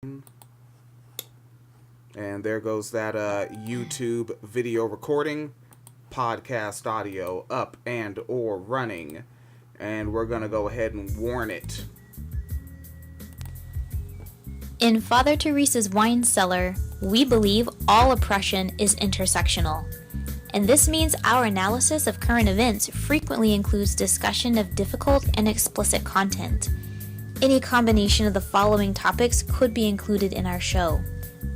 And there goes that YouTube video recording, podcast audio up and or running. And we're going to go ahead and warn it. In Father Teresa's wine cellar, we believe all oppression is intersectional. And this means our analysis of current events frequently includes discussion of difficult and explicit content. Any combination of the following topics could be included in our show: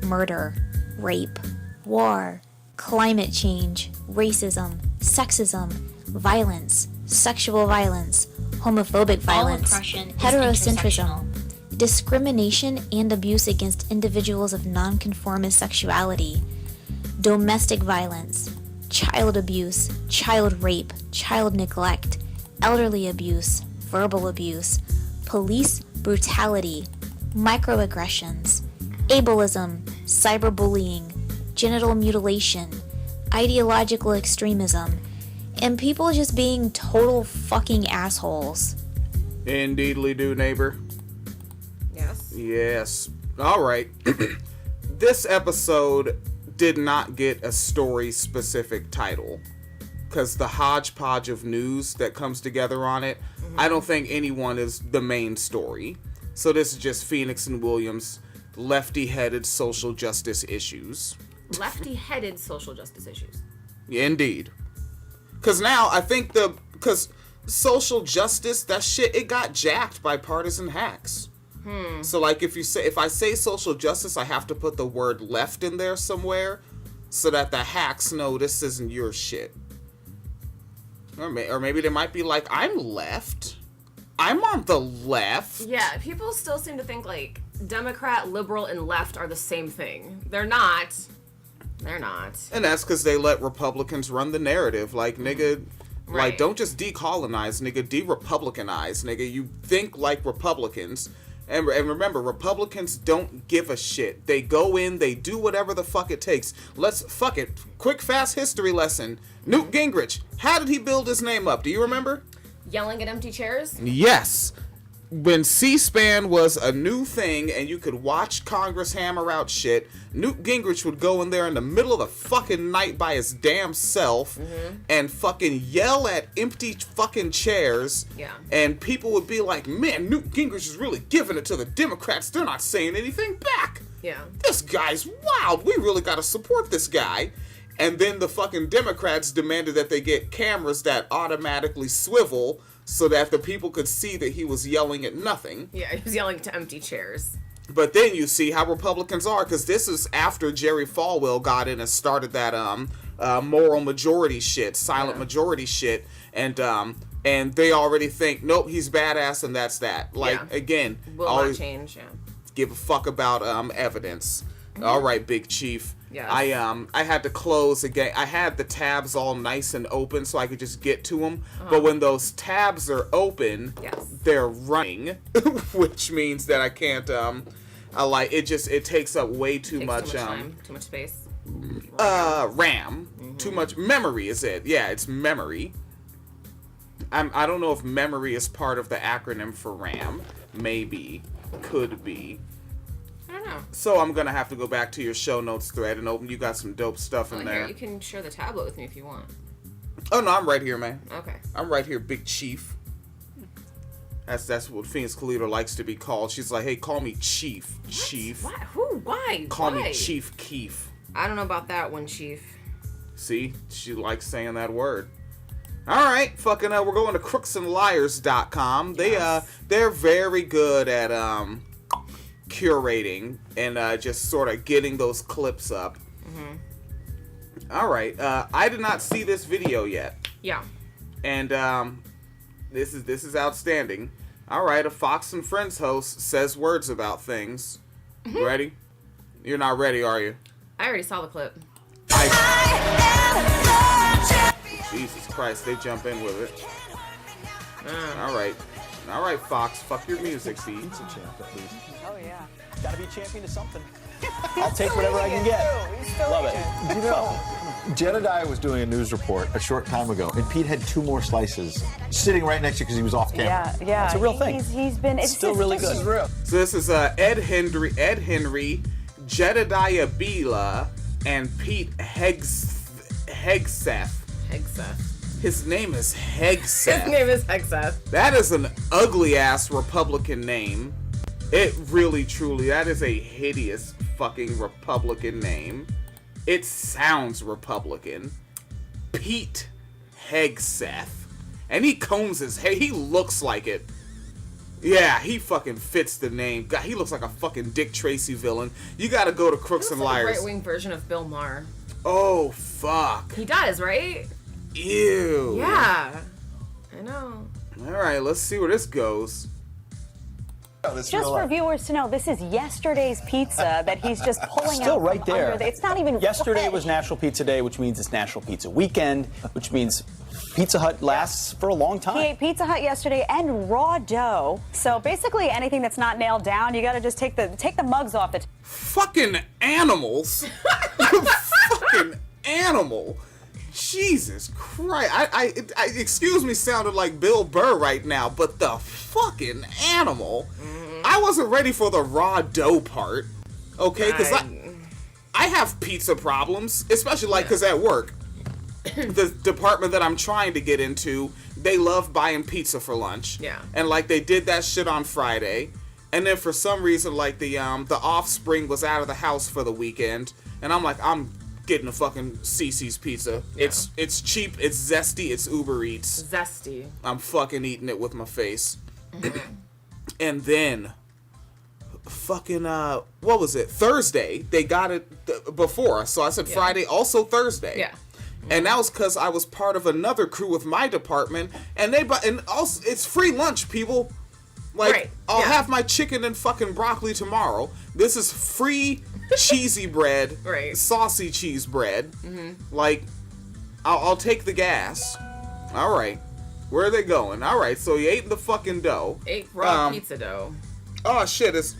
murder, rape, war, climate change, racism, sexism, violence, sexual violence, homophobic violence, heterocentrism, discrimination and abuse against individuals of nonconformist sexuality, domestic violence, child abuse, child rape, child neglect, elderly abuse, verbal abuse, police brutality, microaggressions, ableism, cyberbullying, genital mutilation, ideological extremism, and people just being total fucking assholes. Indeedly do, neighbor. Yes. Yes. All right. This episode did not get a story-specific title, because the hodgepodge of news that comes together on it, I don't think anyone is the main story. So this is just Phoenix and Williams' lefty-headed social justice issues. Lefty-headed social justice issues. Indeed. Because now, I think because social justice, that shit, it got jacked by partisan hacks. So, like, if I say social justice, I have to put the word left in there somewhere so that the hacks know this isn't your shit. Or maybe they might be like, I'm left. I'm on the left. Yeah, people still seem to think, like, Democrat, liberal, and left are the same thing. They're not. They're not. And that's because they let Republicans run the narrative. Like, nigga, Right. like, don't just decolonize, nigga, de-Republicanize, nigga. You think like Republicans. And remember, Republicans don't give a shit. They go in, they do whatever the fuck it takes. Fuck it. Quick, fast history lesson. Newt Gingrich, how did he build his name up? Do you remember? Yelling at empty chairs? Yes. When C-SPAN was a new thing and you could watch Congress hammer out shit, Newt Gingrich would go in there in the middle of the fucking night by his damn self and fucking yell at empty fucking chairs. Yeah. And people would be like, man, Newt Gingrich is really giving it to the Democrats. They're not saying anything back. Yeah. This guy's wild. We really got to support this guy. And then the fucking Democrats demanded that they get cameras that automatically swivel so that the people could see that he was yelling at nothing. Yeah, he was yelling to empty chairs. But then you see how Republicans are, because this is after Jerry Falwell got in and started that moral majority shit, silent majority shit, and they already think, nope, he's badass and that's that. Like, again, Will always not change, yeah. give a fuck about evidence. All right, Big Chief. Yes. I had to close again. I had the tabs all nice and open so I could just get to them. But when those tabs are open, they're running, which means that I can't. It takes up way too much time, too much space. RAM. Too much memory is it? Yeah, it's memory. I don't know if memory is part of the acronym for RAM. Maybe, could be. So I'm gonna have to go back to your show notes thread and open. You got some dope stuff in there. Here, you can share the tablet with me if you want. Oh no, I'm right here, man. Okay. I'm right here, Big Chief. That's what Phoenix Calito likes to be called. She's like, hey, call me Chief. What? Chief. Why? Who? Why? Call Why? me Chief Keef. I don't know about that one, Chief. See, she likes saying that word. All right, fucking we're going to crooksandliars.com. They're very good at curating and just sort of getting those clips up. All right, I did not see this video yet. Yeah. And this is outstanding. All right, a Fox and Friends host says words about things. You ready? You're not ready, are you? I already saw the clip. Jesus Christ, they jump in with it. All right. All right, Fox, fuck your music, Pete. Pizza champ, at least. Oh, yeah. Gotta be champion of something. I'll take whatever I can get. Love it. You know, Jedediah was doing a news report a short time ago, and Pete had 2 more slices sitting right next to you because he was off camera. Yeah. It's a real thing. He's been. It's still really good. So this is Ed Henry, Jedediah Bila, and Pete Hegseth. His name is Hegseth. His name is Hegseth. That is an ugly-ass Republican name. It really, truly, that is a hideous fucking Republican name. It sounds Republican. Pete Hegseth. And he combs his hair. He looks like it. Yeah, he fucking fits the name. God, he looks like a fucking Dick Tracy villain. You gotta go to Crooks and Liars. Like a right-wing version of Bill Maher. Oh, fuck. He does, right? Ew. Yeah. I know. Alright, let's see where this goes. Just for viewers to know, this is yesterday's pizza that he's just pulling Still out right from there. under it's not even Yesterday fresh. was National Pizza Day, which means it's National Pizza Weekend, which means Pizza Hut lasts for a long time. He ate Pizza Hut yesterday and raw dough. So basically, anything that's not nailed down, you got to just take the mugs off the. Fucking animals. Fucking animal. Jesus Christ. I excuse me, sounded like Bill Burr right now, but the fucking animal. I wasn't ready for the raw dough part. Okay, because I have pizza problems, especially like because at work, the department that I'm trying to get into, they love buying pizza for lunch. Yeah. And like they did that shit on Friday. And then for some reason, like the offspring was out of the house for the weekend, and I'm like, I'm getting a fucking Cece's pizza. Yeah. It's cheap, it's zesty, it's Uber Eats. Zesty. I'm fucking eating it with my face. And then fucking what was it? Thursday, they got it before us. So I said Friday, also Thursday. Yeah. And that was because I was part of another crew with my department, and also it's free lunch, people. Like, right. I'll have my chicken and fucking broccoli tomorrow. This is free cheesy bread, right. Saucy cheese bread. Like, I'll take the gas. All right, where are they going? All right, so he ate the fucking dough. Ate raw pizza dough. Oh shit, his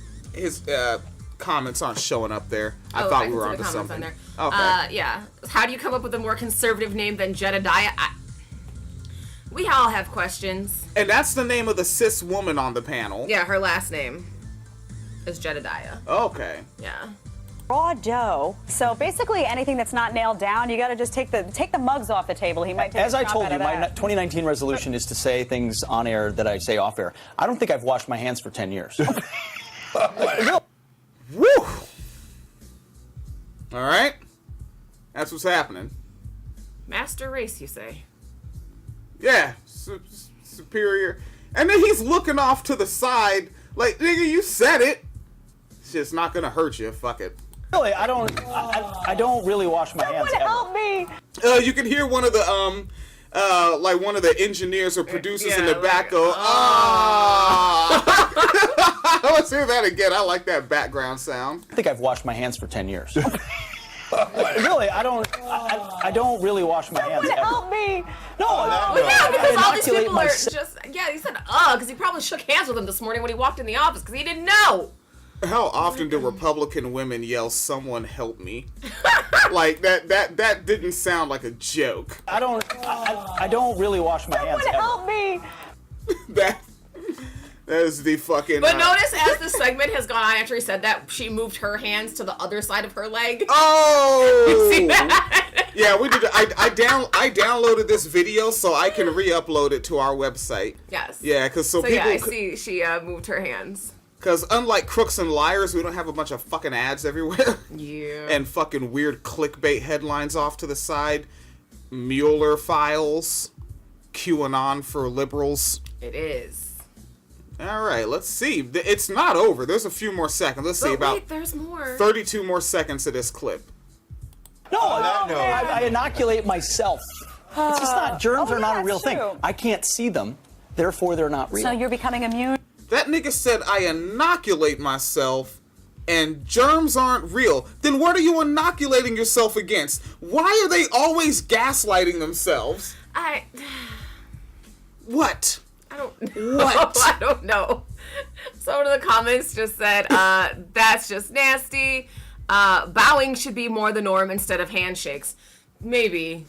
comments aren't showing up there. I thought we were onto something. On there. Okay. Yeah. How do you come up with a more conservative name than Jedediah? We all have questions. And that's the name of the cis woman on the panel. Yeah, her last name is Jedediah. Okay. Yeah. Raw dough. So basically, anything that's not nailed down, you got to just take the mugs off the table. He might take As a I chop told out you, of my that. 2019 resolution is to say things on air that I say off air. I don't think I've washed my hands for 10 years. Woo! All right. That's what's happening. Master race, you say? Yeah, superior. And then he's looking off to the side, like, nigga, you said it. It's just not gonna hurt you. Fuck it. Really, I don't really wash my hands ever. Help me! You can hear one of the like one of the engineers or producers in the like, back go, Let's hear that again. I like that background sound. I think I've washed my hands for 10 years. Really, I don't really wash my hands ever. Help me! No, Well, yeah, because all these inoculate people are myself. just... Yeah, he said, because he probably shook hands with him this morning when he walked in the office, because he didn't know. How often do Republican women yell, "Someone help me"? Like that didn't sound like a joke. I don't really wash my hands ever. Help me! That is the fucking. But notice as the segment has gone on after he said that, she moved her hands to the other side of her leg. Oh! See that? Yeah, we did. I downloaded this video so I can re-upload it to our website. Yes. Yeah, because So people. yeah, I see she moved her hands. Because unlike Crooks and Liars, we don't have a bunch of fucking ads everywhere. Yeah. And fucking weird clickbait headlines off to the side. Mueller files. QAnon for liberals. It is. All right, let's see. It's not over. There's a few more seconds. Let's see, But about wait, there's more. 32 more seconds of this clip. No, I inoculate myself. It's just not. Germs are not a real thing. true. I can't see them, therefore they're not real. So you're becoming immune? That nigga said I inoculate myself and germs aren't real. Then what are you inoculating yourself against? Why are they always gaslighting themselves? What? I don't know. What? I don't know. Someone in the comments just said, that's just nasty. Bowing should be more the norm instead of handshakes. Maybe.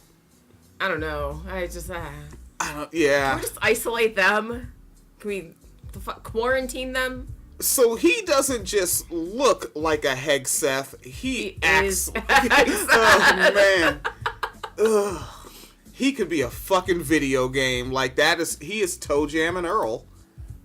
I don't know. I just, yeah. Can we just isolate them? Can we quarantine them? So he doesn't just look like a Hegseth. He acts. is. Oh man. Ugh. He could be a fucking video game. Like that is. He is Toe Jam and Earl.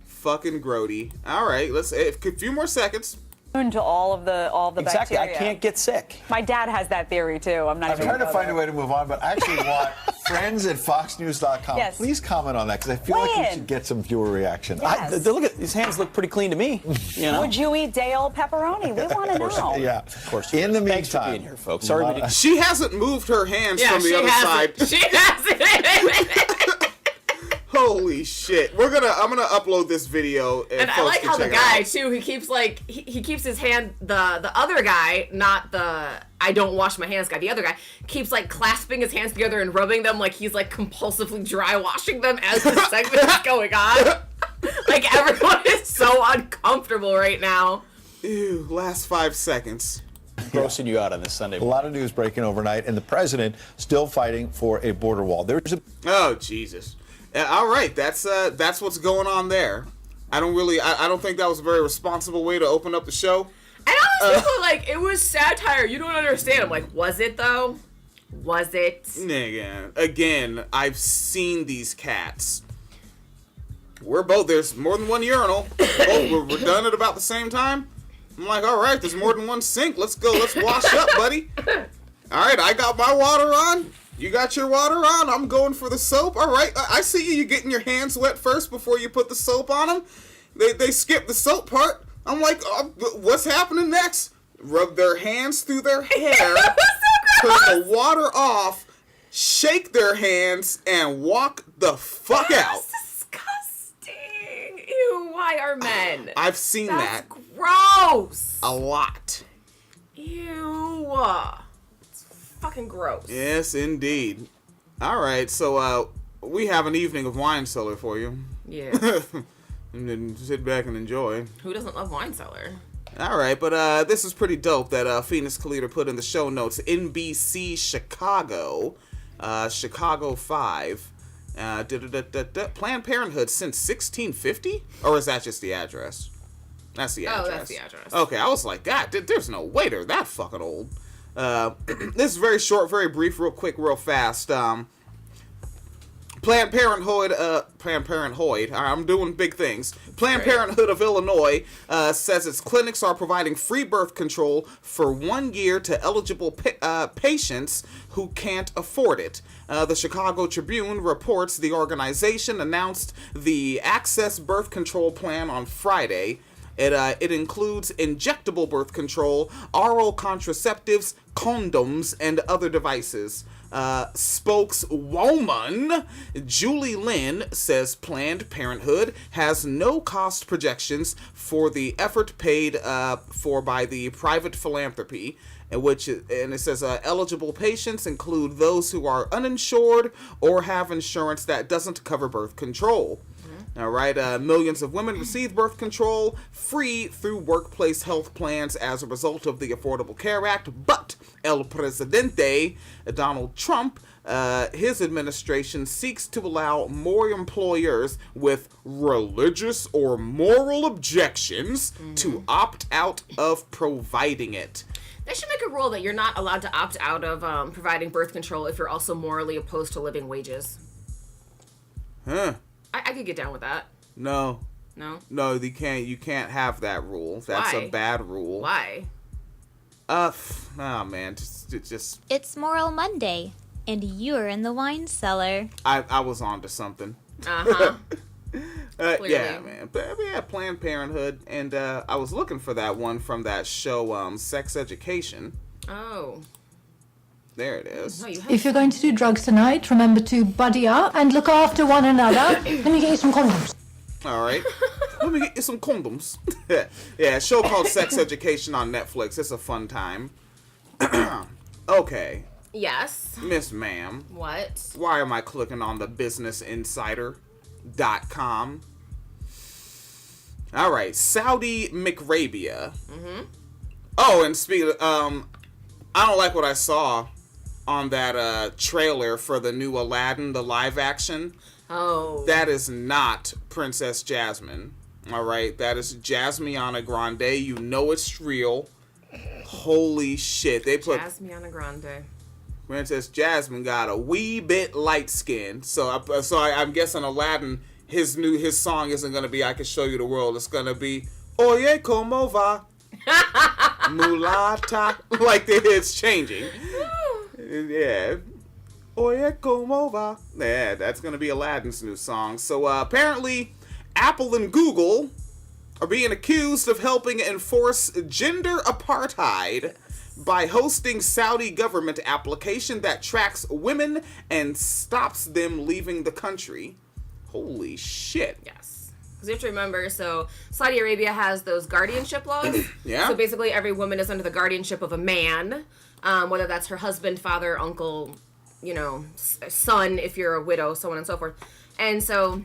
Fucking grody. All right. Let's. A few more seconds. To all of the Exactly. bacteria. I can't get sick. My dad has that theory too. I'm not I'm even trying to gonna go find a there. way to move on, but I actually want friends at foxnews.com. Yes. Please comment on that because I feel like we should get some viewer reaction. Yes. Look at these hands. Look pretty clean to me. You know. Would you eat day old pepperoni? We want to know. Yeah, Of course. In the meantime, Thanks for being here, folks. Sorry we didn't. She hasn't moved her hands Yeah, from the she other has side. She has it. Holy shit. I'm gonna upload this video And I folks like can how the check it guy out. too, he keeps like he keeps his hand, the other guy, not the I don't wash my hands guy, the other guy keeps like clasping his hands together and rubbing them like he's like compulsively dry washing them as the segment is going on. Like everyone is so uncomfortable right now. Ew, last 5 seconds. Grossing you out on this Sunday a morning. lot of news breaking overnight, and the president still fighting for a border wall. There's a Oh Jesus. All right, that's what's going on there. I don't think that was a very responsible way to open up the show. And all those people like, it was satire, you don't understand. I'm like, was it though? Was it? Nigga, again, I've seen these cats. There's more than one urinal. We're done at about the same time. I'm like, all right, there's more than one sink. Let's go. Let's wash up, buddy. All right, I got my water on. You got your water on. I'm going for the soap. All right, I see you. You're getting your hands wet first before you put the soap on them. They skip the soap part. I'm like, what's happening next? Rub their hands through their hair, turn the water off, shake their hands, and walk the fuck out. That's disgusting. Ew, why are men? I've seen That's that gross. a lot. Ew. It's fucking gross. Yes, indeed. All right, so we have an evening of wine cellar for you. Yeah. And then sit back and enjoy. Who doesn't love wine cellar? All right, but this is pretty dope that Phoenix Calida put in the show notes. NBC Chicago, Chicago 5, Planned Parenthood since 1650? Or is that just the address? That's the address. Oh, that's the address. Okay, I was like, God, there's no way they're that fucking old. This is very short, very brief, real quick, real fast. Planned Parenthood, I'm doing big things. Planned Parenthood of Illinois says its clinics are providing free birth control for 1 year to eligible patients who can't afford it. The Chicago Tribune reports the organization announced the Access Birth Control Plan on Friday. It includes injectable birth control, oral contraceptives, condoms, and other devices. Spokeswoman Julie Lynn says Planned Parenthood has no cost projections for the effort paid for by the private philanthropy, and it says eligible patients include those who are uninsured or have insurance that doesn't cover birth control. All right, millions of women receive birth control free through workplace health plans as a result of the Affordable Care Act, but El Presidente, Donald Trump, his administration seeks to allow more employers with religious or moral objections to opt out of providing it. They should make a rule that you're not allowed to opt out of providing birth control if you're also morally opposed to living wages. Huh. I could get down with that. No. No? No, you can't have that rule. That's Why? a bad rule. Why? Man, just It's Moral Monday, and you're in the wine cellar. I was on to something. Uh-huh. Yeah, man. But yeah, Planned Parenthood, and I was looking for that one from that show, Sex Education. Oh. There it is. No, you have If you're going to do drugs tonight, remember to buddy up and look after one another. Let me get you some condoms. All right. Let me get you some condoms. Yeah, a show called Sex Education on Netflix. It's a fun time. Okay, Yes. Miss Ma'am. What? Why am I clicking on the Business Insider? All right, Saudi McRabia. Mm-hmm. Oh, and speaking of, I don't like what I saw on that trailer for the new Aladdin, the live action. Oh. That is not Princess Jasmine. All right, that is Jasmiana Grande. You know it's real. Holy shit. They put Jasmiana Grande. Princess Jasmine got a wee bit light skin. So I'm guessing Aladdin, his song isn't going to be I Can Show You the World. It's going to be Oye como va. Mulata. Like it's changing. Yeah. Oye como va. Yeah, that's going to be Aladdin's new song. So apparently Apple and Google are being accused of helping enforce gender apartheid by hosting Saudi government application that tracks women and stops them leaving the country. Holy shit. Yes. Because you have to remember, so Saudi Arabia has those guardianship laws. Yeah. So basically every woman is under the guardianship of a man, whether that's her husband, father, uncle, son if you're a widow, so on and so forth. And so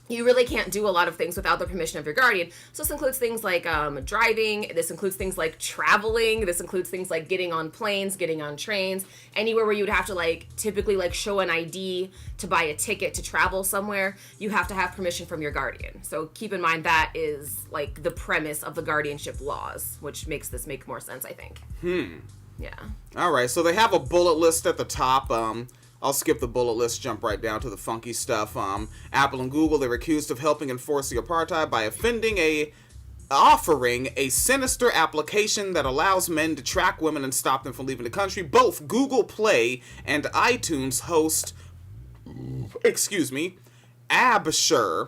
you really can't do a lot of things without the permission of your guardian. So this includes things like driving. This includes things like traveling. This includes things like getting on planes, getting on trains, anywhere where you would have to typically show an ID to buy a ticket to travel somewhere. You have to have permission from your guardian. So keep in mind that is the premise of the guardianship laws, which makes this make more sense, I think. Yeah. All right. So they have a bullet list at the top. I'll skip the bullet list, jump right down to the funky stuff. Apple and Google, they're accused of helping enforce the apartheid by offering a sinister application that allows men to track women and stop them from leaving the country. Both Google Play and iTunes host, Absher, Absher.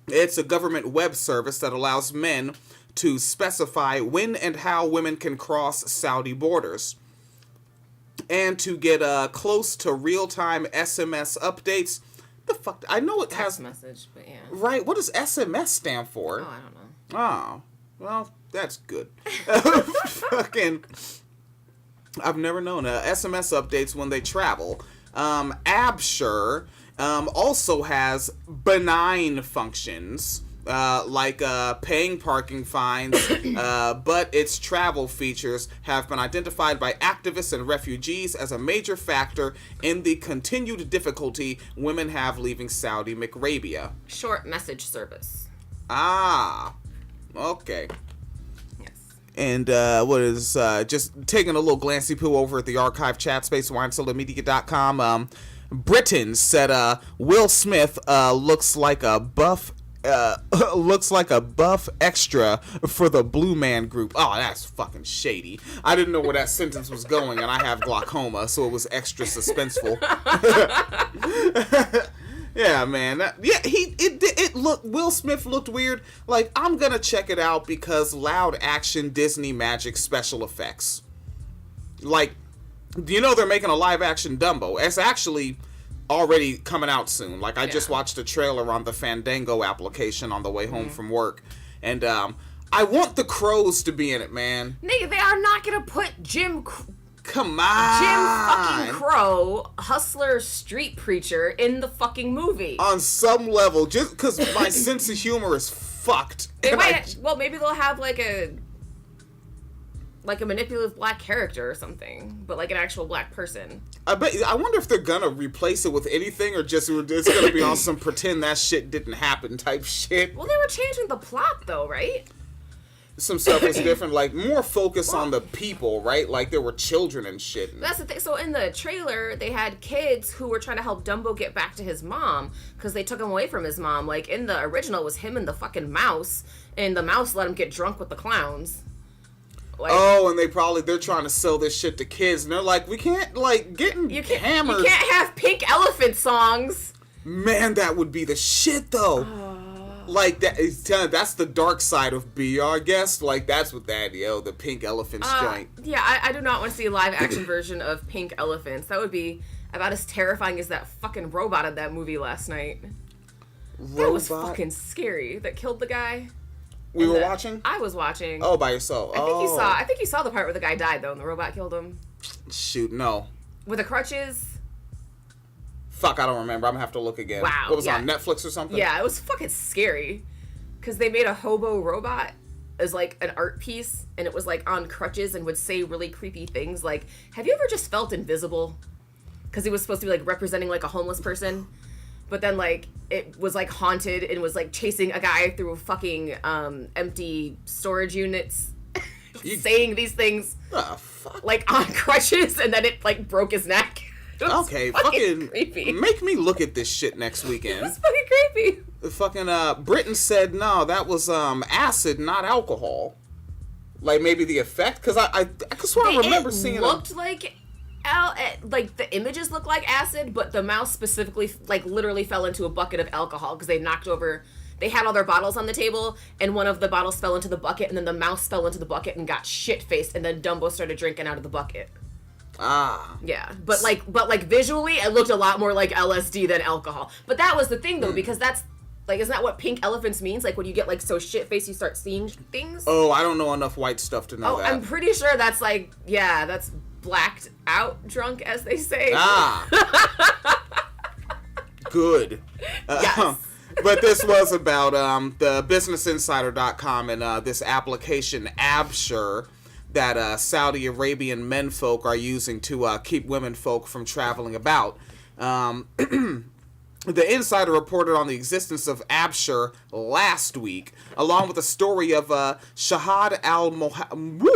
It's a government web service that allows men to specify when and how women can cross Saudi borders. And to get close to real-time SMS updates. The fuck? I know it has... Text message, but yeah. Right. What does SMS stand for? Oh, I don't know. Oh. Well, that's good. Fucking... I've never known. SMS updates when they travel. Absher also has benign functions. Paying parking fines, but its travel features have been identified by activists and refugees as a major factor in the continued difficulty women have leaving Saudi McRabia. Short message service. Ah, okay. Yes. And what is just taking a little glancey poo over at the archive chat space, winesolomedia.com. Britain said Will Smith looks like a buff extra for the Blue Man Group. Oh, that's fucking shady. I didn't know where that sentence was going, and I have glaucoma, so it was extra suspenseful. Yeah, man. Will Smith looked weird. I'm gonna check it out because loud action Disney magic special effects. They're making a live action Dumbo. It's actually already coming out soon. I just watched a trailer on the Fandango application on the way home from work, and I want the Crows to be in it, man. They are not gonna put Jim Come on, Jim fucking Crow, hustler street preacher, in the fucking movie. On some level, just because my sense of humor is fucked. Maybe they'll have a manipulative black character or something, but an actual black person. I wonder if they're gonna replace it with anything, or just it's gonna be on some pretend that shit didn't happen type shit. Well, they were changing the plot though, right? Some stuff was different, more focus on the people, right? There were children and shit. That's the thing. So in the trailer, they had kids who were trying to help Dumbo get back to his mom because they took him away from his mom. In the original, it was him and the fucking mouse, and the mouse let him get drunk with the clowns. And they're trying to sell this shit to kids, and they're we can't getting hammered. You can't have Pink Elephant songs. Man, that would be the shit though. That's the dark side of BR, I guess. That's what the Pink Elephants joint. Yeah, I do not want to see a live action version of Pink Elephants. That would be about as terrifying as that fucking robot in that movie last night. That was fucking scary. That killed the guy. We were watching? I was watching. Oh, by yourself. I think you saw the part where the guy died though and the robot killed him. Shoot, no. With the crutches. Fuck, I don't remember. I'm gonna have to look again. Wow. What was it, on Netflix or something? Yeah, it was fucking scary. Because they made a hobo robot as like an art piece, and it was like on crutches and would say really creepy things like, have you ever just felt invisible? Because he was supposed to be like representing like a homeless person. But then like it was like haunted and was like chasing a guy through fucking empty storage units. Saying these things like on crutches, and then it like broke his neck. Okay, fucking creepy. Make me look at this shit next weekend. It's fucking creepy. Fucking Britain said no, that was acid, not alcohol. Like maybe the effect, because I swear I remember seeing it. Looked like the images looked like acid, but the mouse specifically like literally fell into a bucket of alcohol because they knocked over. They had all their bottles on the table, and one of the bottles fell into the bucket, and then the mouse fell into the bucket and got shit-faced, and then Dumbo started drinking out of the bucket. Ah. Yeah, but visually, it looked a lot more like LSD than alcohol. But that was the thing, though, because that's, like, isn't that what pink elephants means? Like, when you get, like, so shit-faced, you start seeing things? Oh, I don't know enough white stuff to know that. I'm pretty sure that's, like, yeah, that's blacked out drunk, as they say. Ah. Good. Yes. But this was about the BusinessInsider.com and this application Absher that Saudi Arabian menfolk are using to keep womenfolk from traveling about. The Insider reported on the existence of Absher last week, along with a story of Shahad al-Mohammed,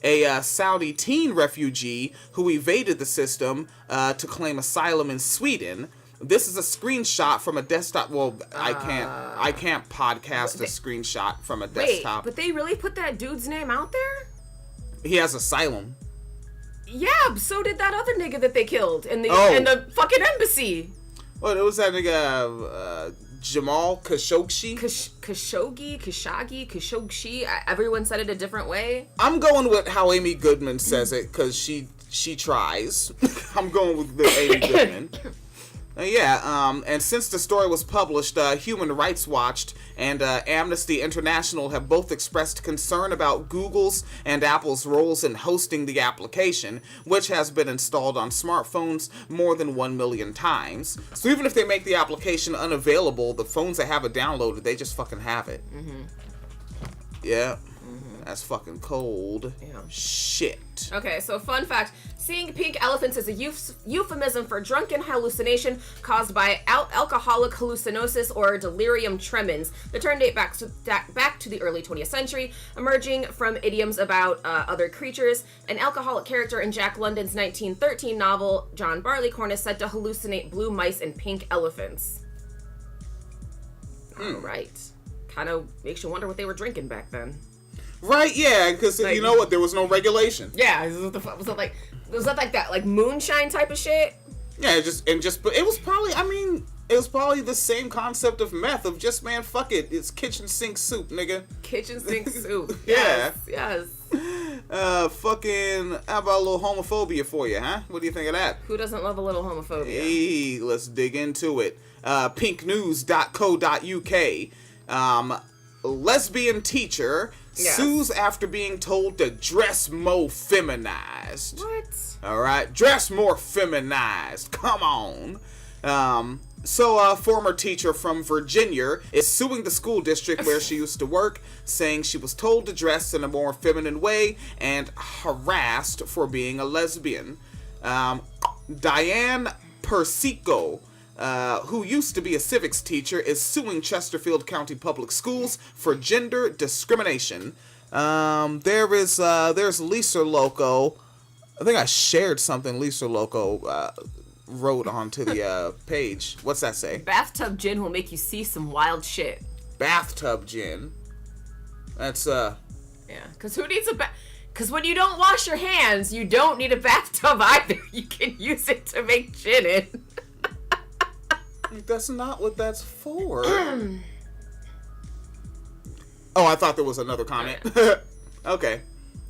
a Saudi teen refugee who evaded the system to claim asylum in Sweden. This is a screenshot from a desktop. Well, I can't podcast a screenshot from a desktop. Wait, but they really put that dude's name out there? He has asylum. Yeah, so did that other nigga that they killed in the fucking embassy. Well, it was that nigga Jamal Khashoggi. Khashoggi. Everyone said it a different way. I'm going with how Amy Goodman says it because she tries. I'm going with the Amy Goodman. And since the story was published, Human Rights Watch and Amnesty International have both expressed concern about Google's and Apple's roles in hosting the application, which has been installed on smartphones more than 1 million times. So even if they make the application unavailable, the phones that have it downloaded, they just fucking have it. Mm-hmm. Yeah. Mm-hmm. That's fucking cold. Yeah. Shit. Okay, so fun fact. Seeing pink elephants is a euphemism for drunken hallucination caused by alcoholic hallucinosis or delirium tremens. The term dates back to the early 20th century, emerging from idioms about other creatures. An alcoholic character in Jack London's 1913 novel, John Barleycorn, is said to hallucinate blue mice and pink elephants. All right. Kind of makes you wonder what they were drinking back then. Right, yeah, because you know what? There was no regulation. Yeah, was that like that, like moonshine type of shit? Yeah, it was probably the same concept of meth of just, man, fuck it, it's kitchen sink soup, nigga. Kitchen sink soup. Yeah. Yes. Fucking, how about a little homophobia for you, huh? What do you think of that? Who doesn't love a little homophobia? Hey, let's dig into it. Pinknews.co.uk. Lesbian teacher sues after being told to dress more feminized. What? Alright, dress more feminized. Come on. So a former teacher from Virginia is suing the school district where she used to work, saying she was told to dress in a more feminine way and harassed for being a lesbian. Diane Persico, who used to be a civics teacher, is suing Chesterfield County Public Schools for gender discrimination. There's Lisa Loco. I think I shared something Lisa Loco wrote onto the page. What's that say? Bathtub gin will make you see some wild shit. Bathtub gin. That's Yeah, because who needs a because when you don't wash your hands, you don't need a bathtub either. You can use it to make gin in. That's not what that's for. Oh, I thought there was another comment. Okay.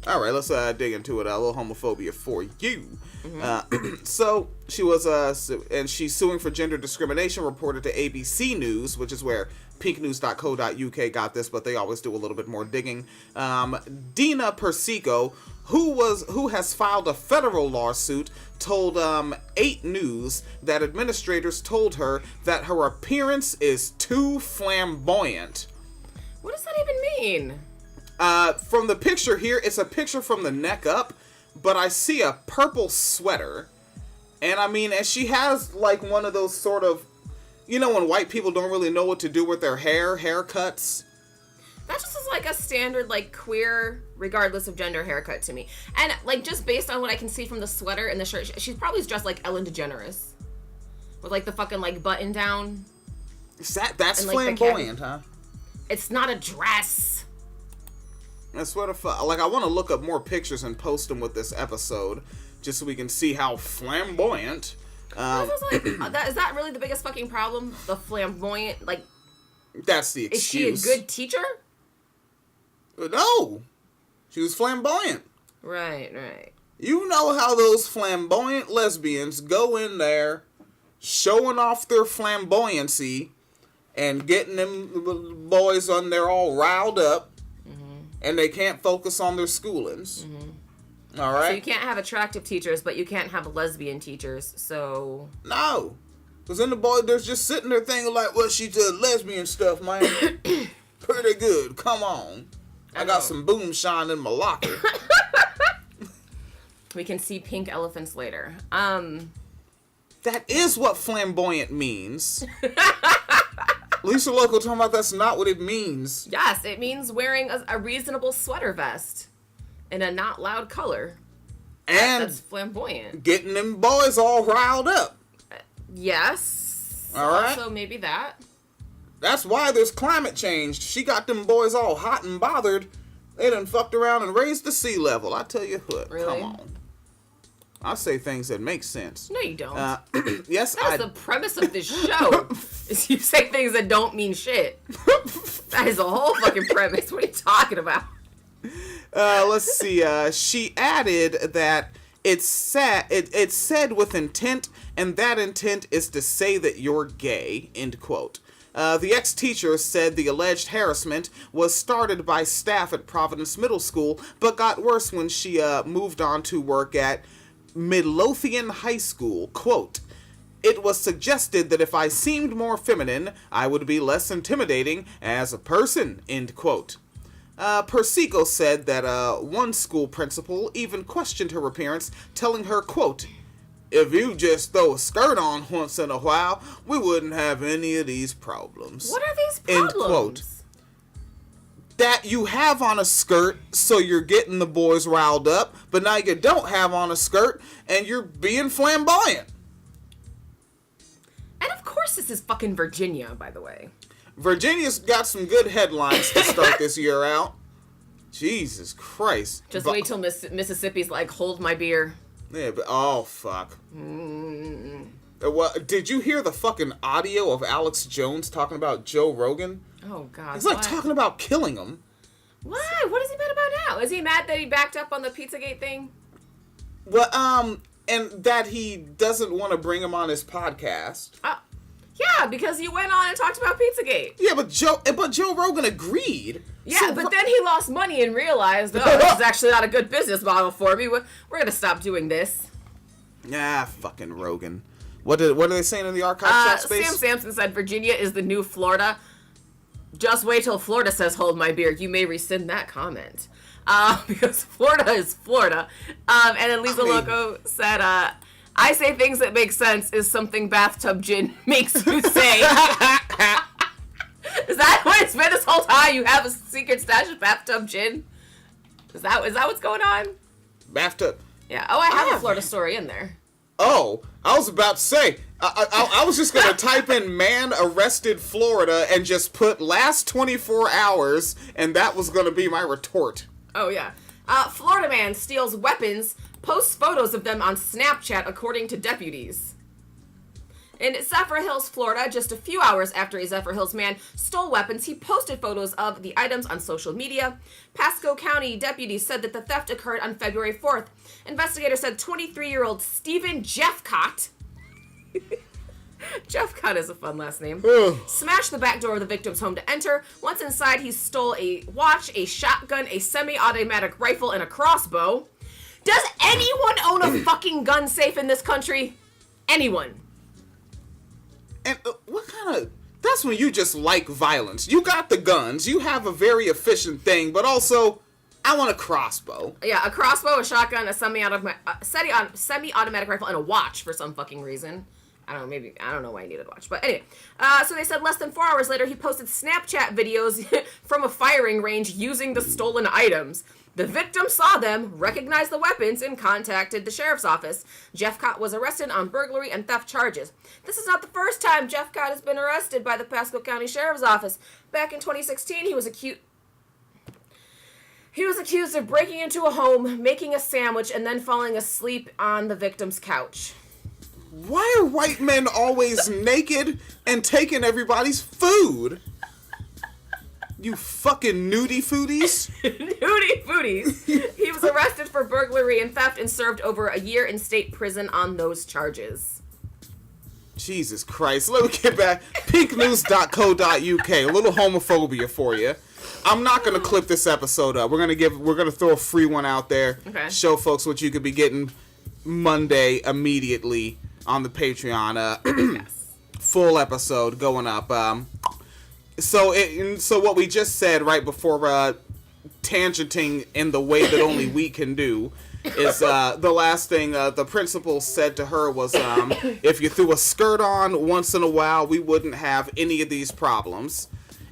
All right, let's dig into it. A little homophobia for you. So she was, and she's suing for gender discrimination, reported to ABC News, which is where pinknews.co.uk got this, but they always do a little bit more digging. Dina Persico, who has filed a federal lawsuit, told 8 News that administrators told her that her appearance is too flamboyant. What does that even mean? From the picture here, it's a picture from the neck up, but I see a purple sweater. And I mean, and she has like one of those sort of, you know, when white people don't really know what to do with their haircuts. That just is like a standard, like, queer, regardless of gender haircut to me. And, like, just based on what I can see from the sweater and the shirt, she's probably dressed like Ellen DeGeneres. With, like, the fucking, like, button down. That's and, like, flamboyant, huh? It's not a dress. That's what I want to look up more pictures and post them with this episode, just so we can see how flamboyant. Is that really the biggest fucking problem? The flamboyant, like... That's the excuse. Is she a good teacher? No. She was flamboyant. Right. You know how those flamboyant lesbians go in there, showing off their flamboyancy, and getting them boys on there all riled up, and they can't focus on their schoolings. All right? So you can't have attractive teachers, but you can't have lesbian teachers, so... No. Because then the boy, they're just sitting there thinking like, well, she did lesbian stuff, man. Pretty good. Come on. I got some boom shine in my locker. We can see pink elephants later. That is what flamboyant means. Lisa Loco talking about that's not what it means. Yes, it means wearing a reasonable sweater vest in a not loud color. And that's flamboyant. Getting them boys all riled up. Yes. All right. So maybe that. That's why there's climate change. She got them boys all hot and bothered. They done fucked around and raised the sea level. I tell you what. Really? Come on. I say things that make sense. No, you don't. Yes, That's the premise of this show. Is you say things that don't mean shit. That is the whole fucking premise. What are you talking about? Let's see. She added that it's said with intent, and that intent is to say that you're gay. End quote. The ex-teacher said the alleged harassment was started by staff at Providence Middle School, but got worse when she moved on to work at Midlothian High School. Quote, "It was suggested that if I seemed more feminine, I would be less intimidating as a person." End quote. Persico said that one school principal even questioned her appearance, telling her, quote, "If you just throw a skirt on once in a while, we wouldn't have any of these problems." What are these problems? End quote. That you have on a skirt, so you're getting the boys riled up, but now you don't have on a skirt, and you're being flamboyant. And of course this is fucking Virginia, by the way. Virginia's got some good headlines to start this year out. Jesus Christ. Just wait till Mississippi's like, hold my beer. Yeah, but oh fuck. Well, did you hear the fucking audio of Alex Jones talking about Joe Rogan? Oh God. He's like talking about killing him. Why? What is he mad about now? Is he mad that he backed up on the Pizzagate thing? Well, and that he doesn't want to bring him on his podcast. Yeah, because you went on and talked about Pizzagate. Yeah, but Joe Rogan agreed. Yeah, so but then he lost money and realized, this is actually not a good business model for me. We're gonna stop doing this. Yeah, fucking Rogan. What are they saying in the archive chat space? Sam Sampson said Virginia is the new Florida. Just wait till Florida says hold my beer. You may rescind that comment. Because Florida is Florida. And then Lisa Loco said, I say things that make sense is something bathtub gin makes you say. Is that what it's been this whole time? You have a secret stash of bathtub gin? Is that what's going on? Bathtub. Yeah. Oh, I have a Florida story in there. Oh, I was about to say, I was just going to type in man arrested Florida and just put last 24 hours, and that was going to be my retort. Oh, yeah. Florida man steals weapons, posts photos of them on Snapchat, according to deputies. In Zephyr Hills, Florida, just a few hours after a Zephyr Hills man stole weapons, he posted photos of the items on social media. Pasco County deputies said that the theft occurred on February 4th. Investigators said 23-year-old Stephen Jeffcott Jeffcott is a fun last name. Smashed the back door of the victim's home to enter. Once inside, he stole a watch, a shotgun, a semi-automatic rifle, and a crossbow. Does anyone own a fucking gun safe in this country? Anyone? And what kind of... That's when you just like violence. You got the guns. You have a very efficient thing, but also, I want a crossbow. Yeah, a crossbow, a shotgun, a semi-automatic rifle, and a watch for some fucking reason. I don't know why I needed a watch. But anyway, so they said less than 4 hours later, he posted Snapchat videos from a firing range using the stolen items. The victim saw them, recognized the weapons, and contacted the sheriff's office. Jeffcott was arrested on burglary and theft charges. This is not the first time Jeffcott has been arrested by the Pasco County Sheriff's Office. Back in 2016, he was accused of breaking into a home, making a sandwich, and then falling asleep on the victim's couch. Why are white men always naked and taking everybody's food? You fucking nudie foodies. Nudie foodies. He was arrested for burglary and theft and served over a year in state prison on those charges. Jesus Christ. Let me get back. Pinknews.co.uk. A little homophobia for you. I'm not going to clip this episode up. We're going to throw a free one out there. Okay. Show folks what you could be getting Monday immediately on the Patreon. Yes. Full episode going up. So what we just said right before tangenting in the way that only we can do is the last thing the principal said to her was if you threw a skirt on once in a while, we wouldn't have any of these problems.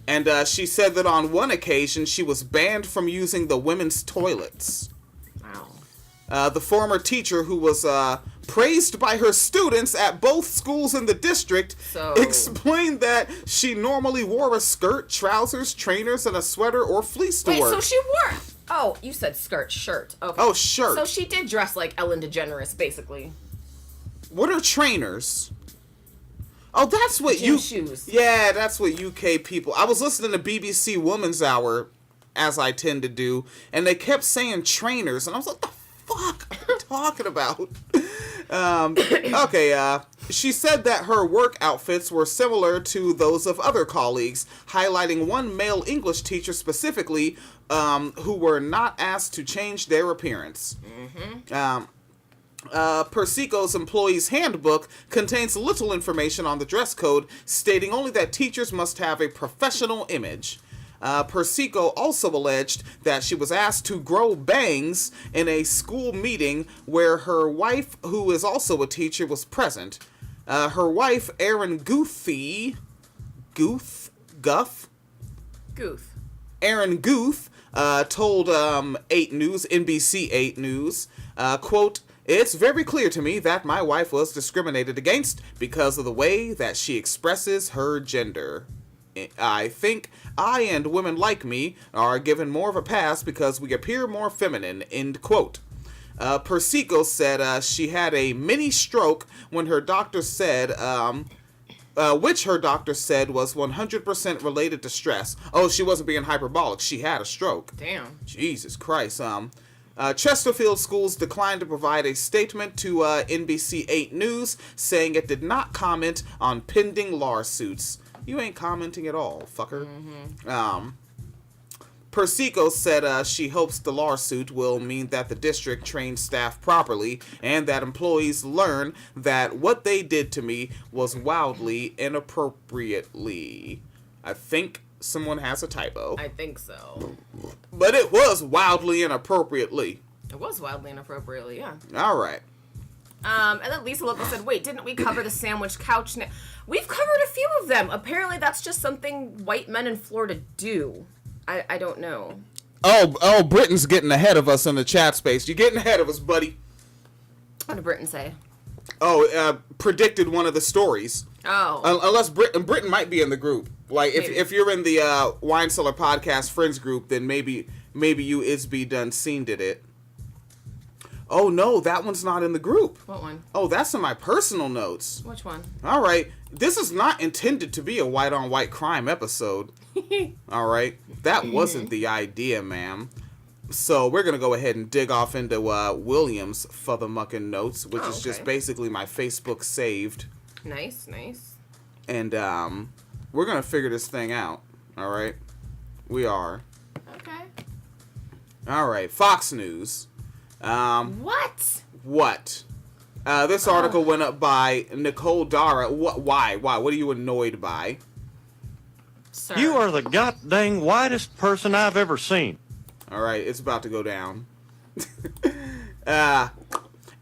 And she said that on one occasion she was banned from using the women's toilets. Wow. The former teacher, who was praised by her students at both schools in the district, explained that she normally wore a skirt, trousers, trainers, and a sweater or fleece to work. So she wore... Oh, you said skirt, shirt. Okay. Oh, shirt. So she did dress like Ellen DeGeneres, basically. What are trainers? Oh, that's what shoes. Yeah, that's what UK people... I was listening to BBC Woman's Hour, as I tend to do, and they kept saying trainers, and I was like, what the fuck are you talking about? She said that her work outfits were similar to those of other colleagues, highlighting one male English teacher specifically who were not asked to change their appearance. Persico's employee's handbook contains little information on the dress code, stating only that teachers must have a professional image. Persico also alleged that she was asked to grow bangs in a school meeting where her wife, who is also a teacher, was present. Her wife, Erin Erin Guth, told 8 News, NBC 8 News, quote, "It's very clear to me that my wife was discriminated against because of the way that she expresses her gender. I think I and women like me are given more of a pass because we appear more feminine," end quote. Persico said she had a mini stroke when her doctor said, which her doctor said was 100% related to stress. Oh, she wasn't being hyperbolic. She had a stroke. Damn. Jesus Christ. Chesterfield Schools declined to provide a statement to NBC 8 News, saying it did not comment on pending lawsuits. You ain't commenting at all, fucker. Persico said she hopes the lawsuit will mean that the district trains staff properly and that employees learn that what they did to me was wildly inappropriately. I think someone has a typo. I think so. But it was wildly inappropriately. It was wildly inappropriately, yeah. All right. And then Lisa Loco said, wait, didn't we cover the sandwich couch? We've covered a few of them. Apparently that's just something white men in Florida do. I don't know. Oh, Britain's getting ahead of us in the chat space. You're getting ahead of us, buddy. What did Britain say? Oh, predicted one of the stories. Oh. Unless Britain might be in the group. Like, if you're in the Wine Cellar Podcast Friends group, then maybe you Isby done seen did it. Oh, no, that one's not in the group. What one? Oh, that's in my personal notes. Which one? All right. This is not intended to be a white-on-white crime episode. All right. That wasn't the idea, ma'am. So we're going to go ahead and dig off into William's Futhermuckin' Notes, which is just basically my Facebook saved. Nice. And we're going to figure this thing out. All right. We are. Okay. All right. Fox News. What? This article went up by Nicole Dara. Why? What are you annoyed by? Sir. You are the goddamn whitest person I've ever seen. All right, it's about to go down.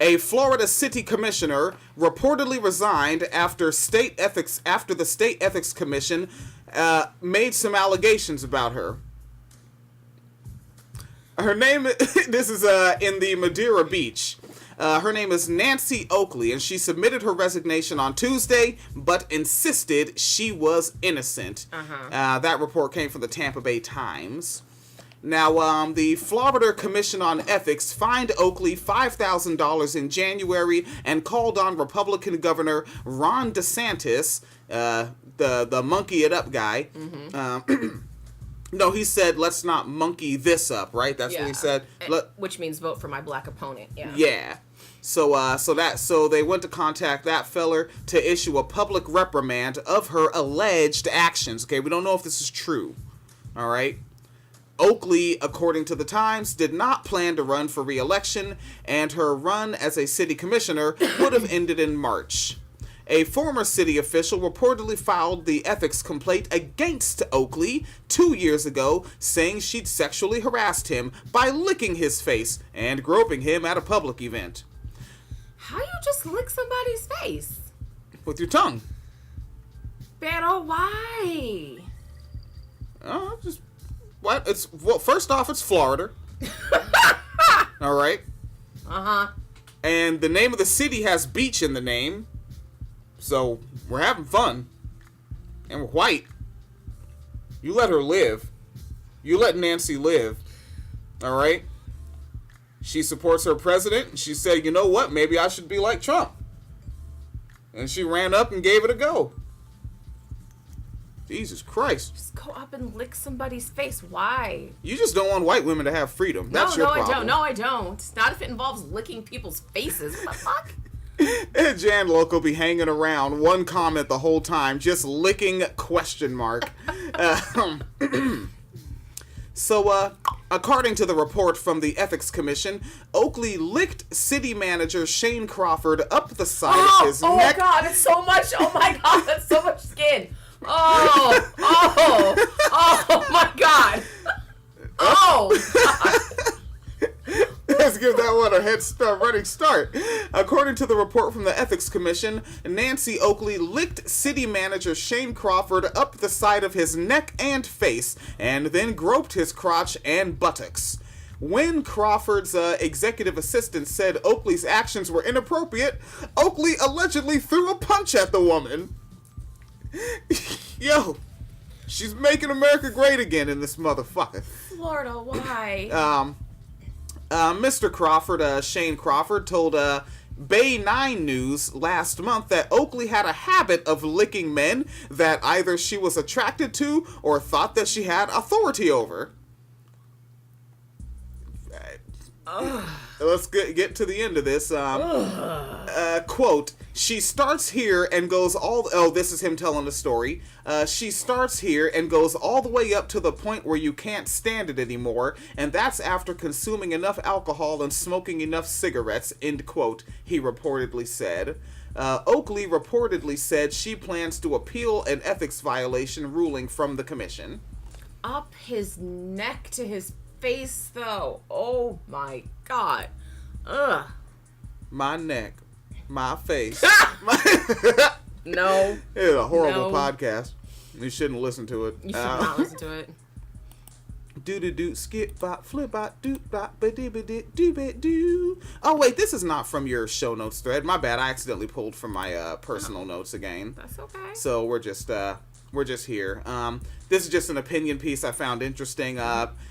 A Florida city commissioner reportedly resigned after the state ethics commission made some allegations about her. Her name, this is in the Madeira Beach. Her name is Nancy Oakley, and she submitted her resignation on Tuesday, but insisted she was innocent. That report came from the Tampa Bay Times. Now, the Florida Commission on Ethics fined Oakley $5,000 in January and called on Republican Governor Ron DeSantis, the monkey it up guy. No, he said, let's not monkey this up, right? That's what he said. Which means vote for my black opponent. Yeah. So they went to contact that feller to issue a public reprimand of her alleged actions. Okay, we don't know if this is true. All right. Oakley, according to the Times, did not plan to run for re-election, and her run as a city commissioner would have ended in March. A former city official reportedly filed the ethics complaint against Oakley 2 years ago, saying she'd sexually harassed him by licking his face and groping him at a public event. How you just lick somebody's face? With your tongue. Pero why? Oh, just... What? First off, it's Florida. All right. And the name of the city has beach in the name. So we're having fun. And we're white. You let her live. You let Nancy live. All right. She supports her president. And she said, you know what? Maybe I should be like Trump. And she ran up and gave it a go. Jesus Christ. Just go up and lick somebody's face. Why? You just don't want white women to have freedom. That's your problem. No, I don't. Not if it involves licking people's faces. What the fuck? And Jan Loco be hanging around, one comment the whole time, just licking question mark. So, according to the report from the Ethics Commission, Oakley licked city manager Shane Crawford up the side of his neck. Oh my god, it's so much. Oh my god, that's so much skin. Oh my god. Oh god. Let's give that one a running start. According to the report from the Ethics Commission, Nancy Oakley licked city manager Shane Crawford up the side of his neck and face, and then groped his crotch and buttocks. When Crawford's executive assistant said Oakley's actions were inappropriate, Oakley allegedly threw a punch at the woman. Yo, she's making America great again in this motherfucker. Florida, why? Mr. Crawford, Shane Crawford, told Bay 9 News last month that Oakley had a habit of licking men that either she was attracted to or thought that she had authority over. Let's get to the end of this. Quote, she starts here and goes this is him telling the story. She starts here and goes all the way up to the point where you can't stand it anymore, and that's after consuming enough alcohol and smoking enough cigarettes, end quote, he reportedly said. Oakley reportedly said she plans to appeal an ethics violation ruling from the commission. Up his neck to his face, though. Oh my god. Ugh. My neck. My face. No. It's a horrible podcast. You shouldn't listen to it. You should not listen to it. Do skip bop flip bop do bop ba dee ba doo. Oh wait, this is not from your show notes thread. My bad. I accidentally pulled from my personal notes again. That's okay. So we're just we're just here. This is just an opinion piece I found interesting.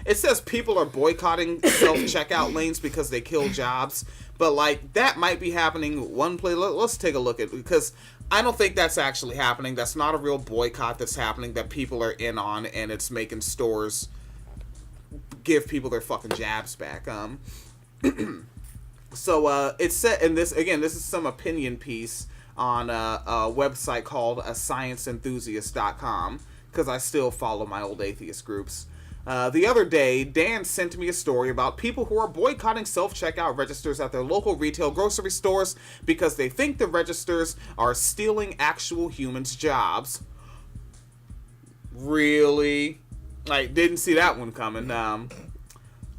It says people are boycotting self-checkout lanes because they kill jobs. But, like, that might be happening one place. Let's take a look at it, because I don't think that's actually happening. That's not a real boycott that's happening that people are in on, and it's making stores give people their fucking jabs back. So, it said, and this is some opinion piece on a website called scienceenthusiast.com, because I still follow my old atheist groups. The other day, Dan sent me a story about people who are boycotting self-checkout registers at their local retail grocery stores because they think the registers are stealing actual humans' jobs. Really? Like, didn't see that one coming.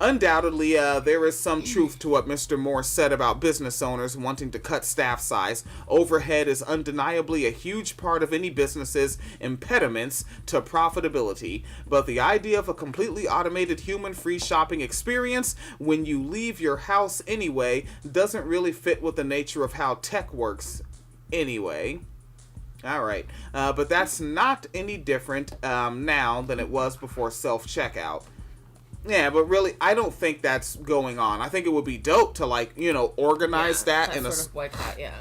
Undoubtedly, there is some truth to what Mr. Moore said about business owners wanting to cut staff size. Overhead is undeniably a huge part of any business's impediments to profitability, but the idea of a completely automated human-free shopping experience when you leave your house anyway doesn't really fit with the nature of how tech works anyway. Alright, but that's not any different now than it was before self-checkout. Yeah, but really, I don't think that's going on. I think it would be dope to, like, you know, organize that in a sort of boycott, yeah.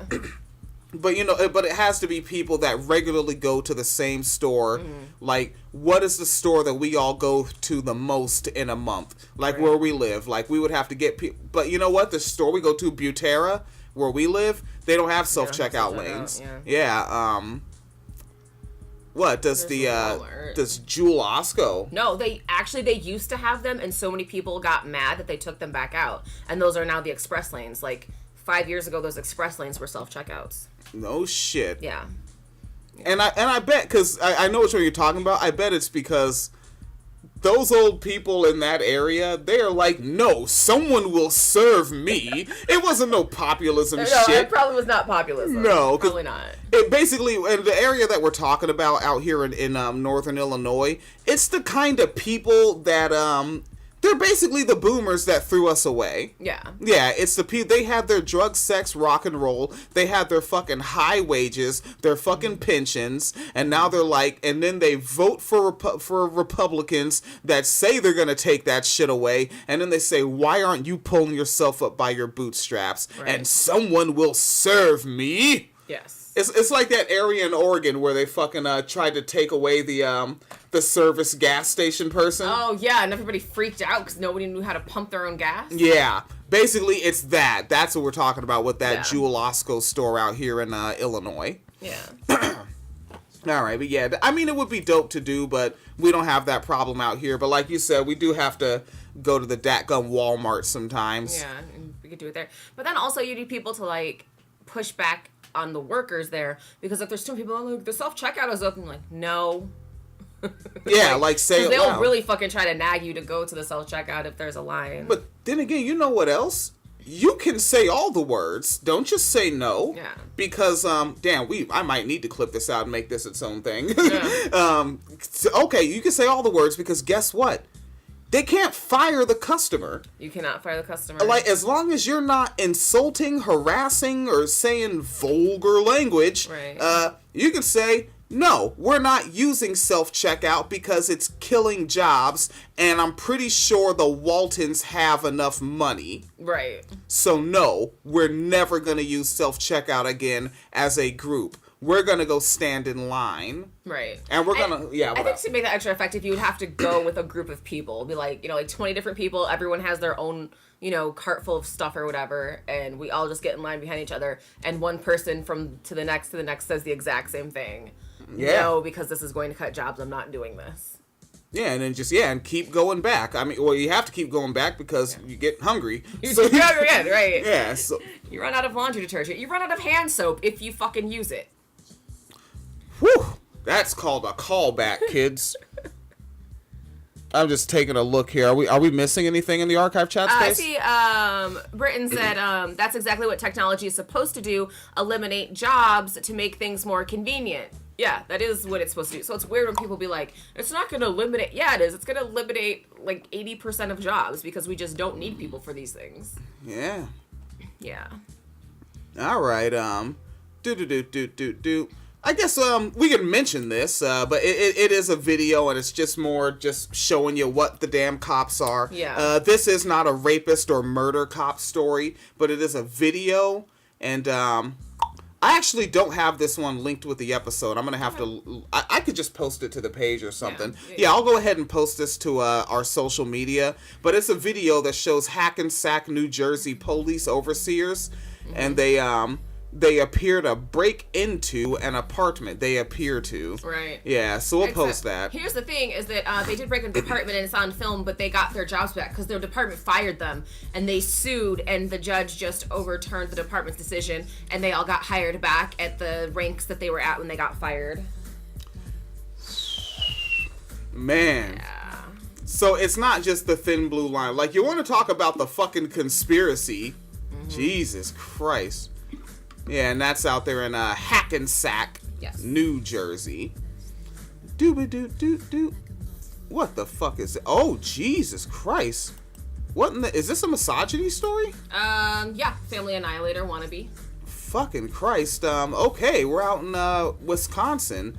But, you know, but it has to be people that regularly go to the same store. Like, what is the store that we all go to the most in a month? Like, where we live. Like, we would have to get people. But you know what? The store we go to, Butera, where we live, they don't have self-checkout lanes. What does does Jewel Osco? No, they used to have them, and so many people got mad that they took them back out, and those are now the express lanes. Like 5 years ago, those express lanes were self-checkouts. No shit. Yeah. And I bet, because I know which one you're talking about. I bet it's because those old people in that area, they are like, no, someone will serve me. It wasn't no populism shit. No, it probably was not populism. No. Probably not. It basically, in the area that we're talking about out here in northern Illinois, it's the kind of people that, they're basically the boomers that threw us away. Yeah. Yeah, it's the people, they had their drug, sex, rock and roll, they had their fucking high wages, their fucking pensions, and now they're like, and then they vote for Republicans that say they're gonna take that shit away, and then they say, why aren't you pulling yourself up by your bootstraps? Right. And someone will serve me. Yes. It's like that area in Oregon where they fucking tried to take away the service gas station person. Oh, yeah, and everybody freaked out because nobody knew how to pump their own gas. Yeah. Basically, it's that. That's what we're talking about with that Jewel Osco store out here in Illinois. Yeah. All right, but yeah, I mean, it would be dope to do, but we don't have that problem out here. But like you said, we do have to go to the datgum Walmart sometimes. Yeah, and we could do it there. But then also you need people to, like, push back on the workers there, because if there's two people like, the self-checkout is open, like, no. Yeah, like say it they'll loud. really fucking try to nag you to go to the self-checkout if there's a line. But then again, you know what else? You can say all the words. Don't just say no. Yeah. Because, I might need to clip this out and make this its own thing. Yeah. Okay, you can say all the words because guess what? They can't fire the customer. You cannot fire the customer. Like, as long as you're not insulting, harassing, or saying vulgar language, right. You can say, no, we're not using self-checkout because it's killing jobs, and I'm pretty sure the Waltons have enough money. Right. So, no, we're never going to use self-checkout again as a group. We're going to go stand in line. Right. And we're going to, I think to make that extra effective, you would have to go with a group of people. It'd be like, like 20 different people. Everyone has their own, cart full of stuff or whatever. And we all just get in line behind each other. And one person from to the next says the exact same thing. Yeah. No, because this is going to cut jobs. I'm not doing this. Yeah, and then and keep going back. I mean, well, you have to keep going back because you get hungry. So yeah, right. Yeah, so. You run out of laundry detergent. You run out of hand soap if you fucking use it. Whew, that's called a callback, kids. I'm just taking a look here. Are we missing anything in the archive chat space? I see, Britton said, that's exactly what technology is supposed to do, eliminate jobs to make things more convenient. Yeah, that is what it's supposed to do. So it's weird when people be like, it's not going to eliminate. Yeah, it is. It's going to eliminate like 80% of jobs because we just don't need people for these things. Yeah. Yeah. All right. I guess we can mention this, but it is a video, and it's just more just showing you what the damn cops are. Yeah. This is not a rapist or murder cop story, but it is a video, and I actually don't have this one linked with the episode. I'm gonna have to. I could just post it to the page or something. Yeah, I'll go ahead and post this to our social media. But it's a video that shows Hackensack, New Jersey police overseers, and they appear to break into an apartment. They appear to. Right. Yeah, so we'll post that. Here's the thing, is that they did break into the apartment and it's on film, but they got their jobs back because their department fired them, and they sued, and the judge just overturned the department's decision, and they all got hired back at the ranks that they were at when they got fired. Man. Yeah. So it's not just the thin blue line. Like, you want to talk about the fucking conspiracy. Jesus Christ. Yeah, and that's out there in Hackensack, New Jersey. Doo-ba-doo-doo-doo. What the fuck is it? Oh, Jesus Christ. What in the... Is this a misogyny story? Yeah. Family Annihilator wannabe. Fucking Christ. Okay, we're out in Wisconsin.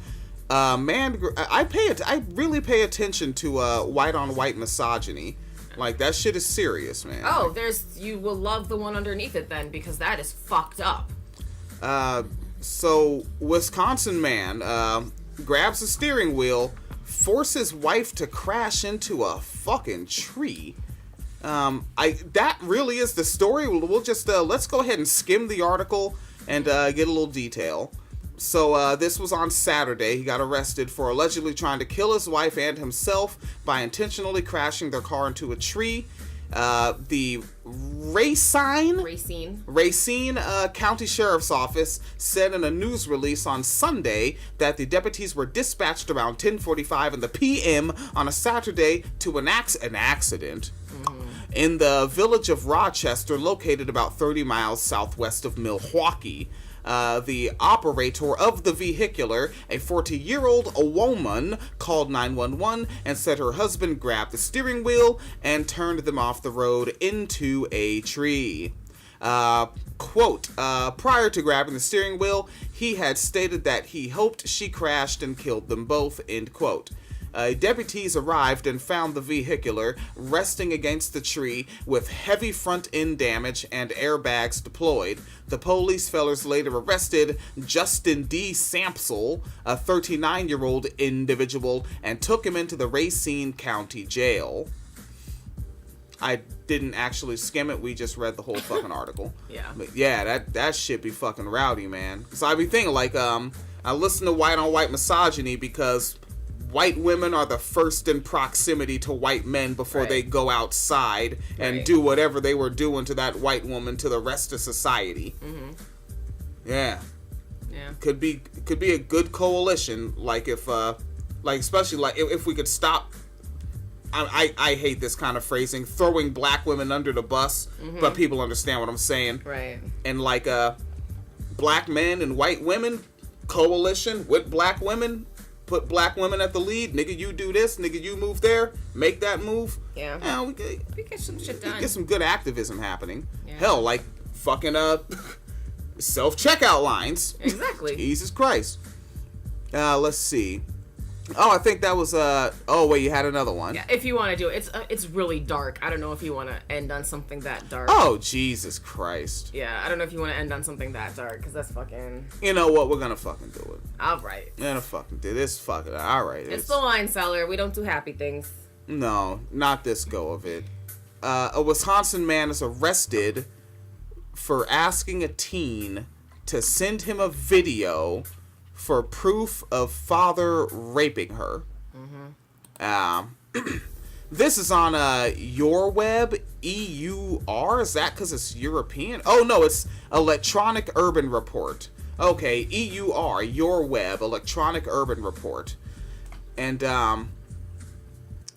Man, I really pay attention to white-on-white misogyny. Like, that shit is serious, man. Oh, you will love the one underneath it then, because that is fucked up. So Wisconsin man grabs the steering wheel, forces wife to crash into a fucking tree. That really is the story. We'll just let's go ahead and skim the article and get a little detail. So this was on Saturday. He got arrested for allegedly trying to kill his wife and himself by intentionally crashing their car into a tree. The Racine County Sheriff's Office said in a news release on Sunday that the deputies were dispatched around 10:45 in the p.m. on a Saturday to an accident in the village of Rochester, located about 30 miles southwest of Milwaukee. The operator of the vehicular, a 40-year-old woman, called 911 and said her husband grabbed the steering wheel and turned them off the road into a tree. Quote, prior to grabbing the steering wheel, he had stated that he hoped she crashed and killed them both, end quote. Deputies arrived and found the vehicular resting against the tree with heavy front end damage and airbags deployed. The police fellers later arrested Justin D. Sampsell, a 39-year-old individual, and took him into the Racine County Jail. I didn't actually skim it. We just read the whole fucking article. Yeah. But yeah, that shit be fucking rowdy, man. So I be thinking, like, I listen to white-on-white misogyny because white women are the first in proximity to white men before they go outside and do whatever they were doing to that white woman to the rest of society. Yeah. Could be a good coalition. Like if especially like if we could stop. I hate this kind of phrasing, throwing black women under the bus, but people understand what I'm saying. Right. And like black men and white women coalition with black women. Put black women at the lead. Nigga, you do this. Nigga, you move there. Make that move. Yeah. We get some shit done. Get some good activism happening. Yeah. Hell, like fucking self-checkout lines. Exactly. Jesus Christ. Let's see. Oh, I think that was oh wait, you had another one. Yeah, if you want to do it. It's really dark. I don't know if you want to end on something that dark. Oh, Jesus Christ. Yeah, I don't know if you want to end on something that dark, because that's fucking... You know what? We're gonna fucking do it. Alright. We're gonna fucking do this fucking... Alright. It's the wine cellar. We don't do happy things. No, not this go of it. A Wisconsin man is arrested for asking a teen to send him a video for proof of father raping her. This is on Your Web, EUR. Is that because it's European? Oh no, it's Electronic Urban Report. Okay, EUR, Your Web, Electronic Urban Report. And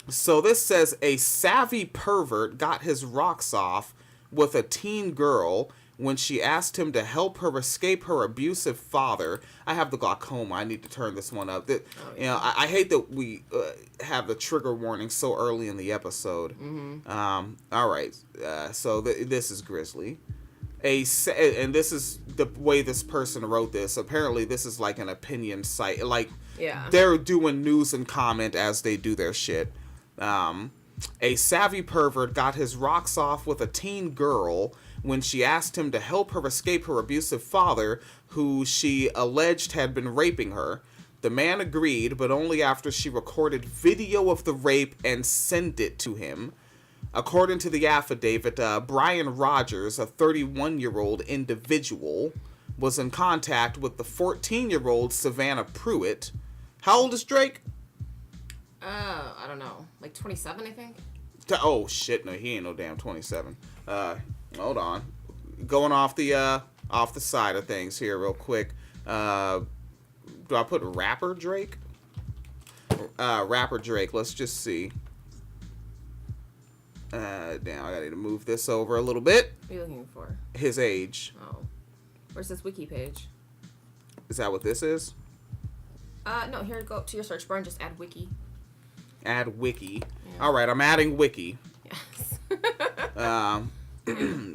so this says a savvy pervert got his rocks off with a teen girl when she asked him to help her escape her abusive father. I have the glaucoma. I need to turn this one up. You know, I hate that we have the trigger warning so early in the episode. All right. So this is grisly. and this is the way this person wrote this. Apparently, this is like an opinion site. Like, they're doing news and comment as they do their shit. A savvy pervert got his rocks off with a teen girl when she asked him to help her escape her abusive father, who she alleged had been raping her. The man agreed, but only after she recorded video of the rape and sent it to him. According to the affidavit, Brian Rogers, a 31-year-old individual, was in contact with the 14-year-old Savannah Pruitt. How old is Drake? I don't know. Like 27, I think? Oh, shit. No, he ain't no damn 27. Hold on. Going off the side of things here real quick. Do I put rapper Drake? Rapper Drake. Let's just see. Damn, I gotta need to move this over a little bit. What are you looking for? His age. Oh. Where's this wiki page? Is that what this is? No, here, go up to your search bar and just add wiki. Add wiki. Yeah. Alright, I'm adding wiki. Yes.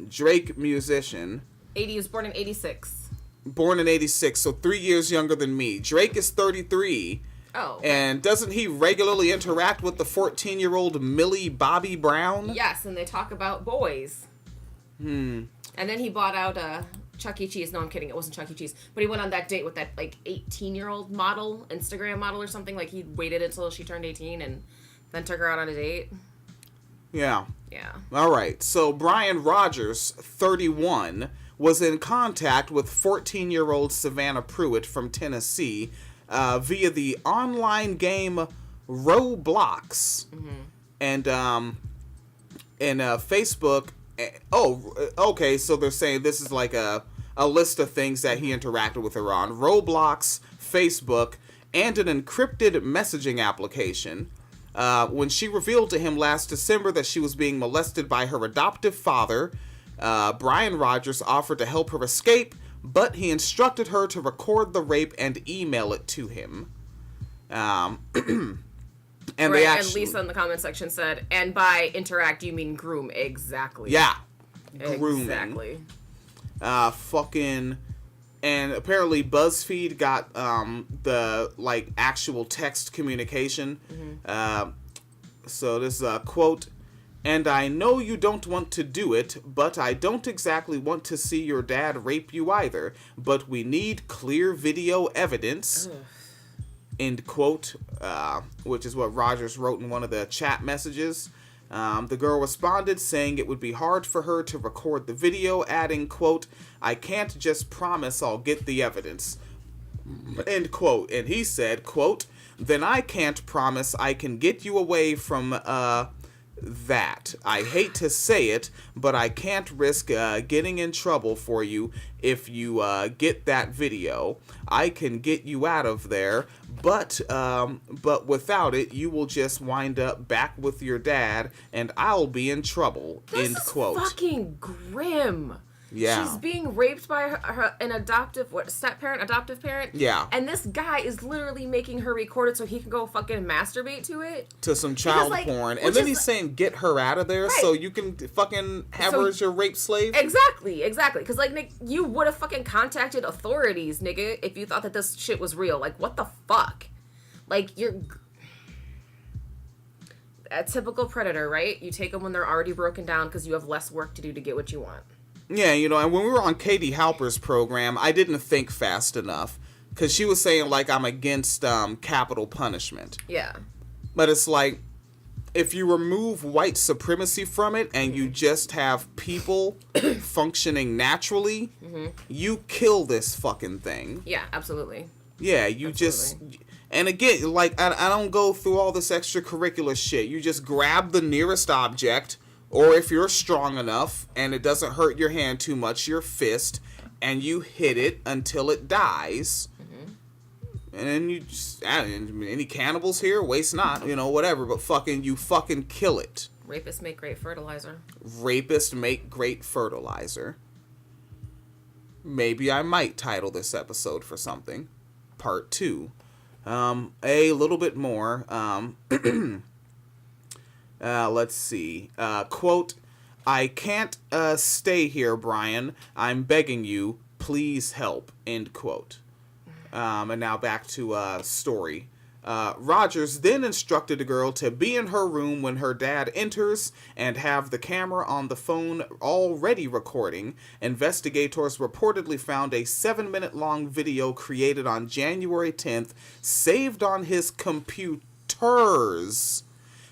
Drake musician. He was born in 86. Born in 86, so 3 years younger than me. Drake is 33. Oh. And doesn't he regularly interact with the 14-year-old Millie Bobby Brown? Yes, and they talk about boys. And then he bought out Chuck E. Cheese. No, I'm kidding. It wasn't Chuck E. Cheese. But he went on that date with that, like, 18-year-old model, Instagram model or something. Like, he waited until she turned 18 and then took her out on a date. Yeah. Yeah. All right. So Brian Rogers, 31, was in contact with 14-year-old Savannah Pruitt from Tennessee via the online game Roblox. And Facebook. Oh, okay. So they're saying this is like a list of things that he interacted with her on: Roblox, Facebook, and an encrypted messaging application. When she revealed to him last December that she was being molested by her adoptive father, Brian Rogers offered to help her escape, but he instructed her to record the rape and email it to him. And they actually... And Lisa in the comment section said, and by interact, you mean groom. Exactly. Yeah. Grooming. Exactly. Fucking... And apparently BuzzFeed got the, like, actual text communication. So this is a quote, "And I know you don't want to do it, but I don't exactly want to see your dad rape you either. But we need clear video evidence." End quote, which is what Rogers wrote in one of the chat messages. The girl responded saying it would be hard for her to record the video, adding, quote, "I can't just promise I'll get the evidence." End quote. And he said, quote, "Then I can't promise I can get you away from, that. I hate to say it, but I can't risk, getting in trouble for you if you, get that video. I can get you out of there, but without it, you will just wind up back with your dad, and I'll be in trouble." End quote. This is fucking grim. Yeah. She's being raped by an adoptive parent. Yeah. And this guy is literally making her record it so he can go fucking masturbate to it. To some child porn. And then he's saying, get her out of there so you can fucking have her as your rape slave. Exactly. Because, like, Nick, you would have fucking contacted authorities, nigga, if you thought that this shit was real. Like, what the fuck? Like, you're... A typical predator, right? You take them when they're already broken down because you have less work to do to get what you want. Yeah, you know, and when we were on Katie Halper's program, I didn't think fast enough. Because she was saying, like, I'm against capital punishment. Yeah. But it's like, if you remove white supremacy from it and you just have people functioning naturally, you kill this fucking thing. Yeah, absolutely. Yeah, you just... And again, like, I don't go through all this extracurricular shit. You just grab the nearest object... Or if you're strong enough and it doesn't hurt your hand too much, your fist, and you hit it until it dies. And then you just, any cannibals here? Waste not, you know, whatever. But you fucking kill it. Rapists make great fertilizer. Rapists make great fertilizer. Maybe I might title this episode for something. Part 2. A little bit more. Let's see. Quote, I can't stay here, Brian. I'm begging you. Please help. End quote. And now back to story. Rogers then instructed the girl to be in her room when her dad enters and have the camera on the phone already recording. Investigators reportedly found a 7-minute-long video created on January 10th, saved on his computers,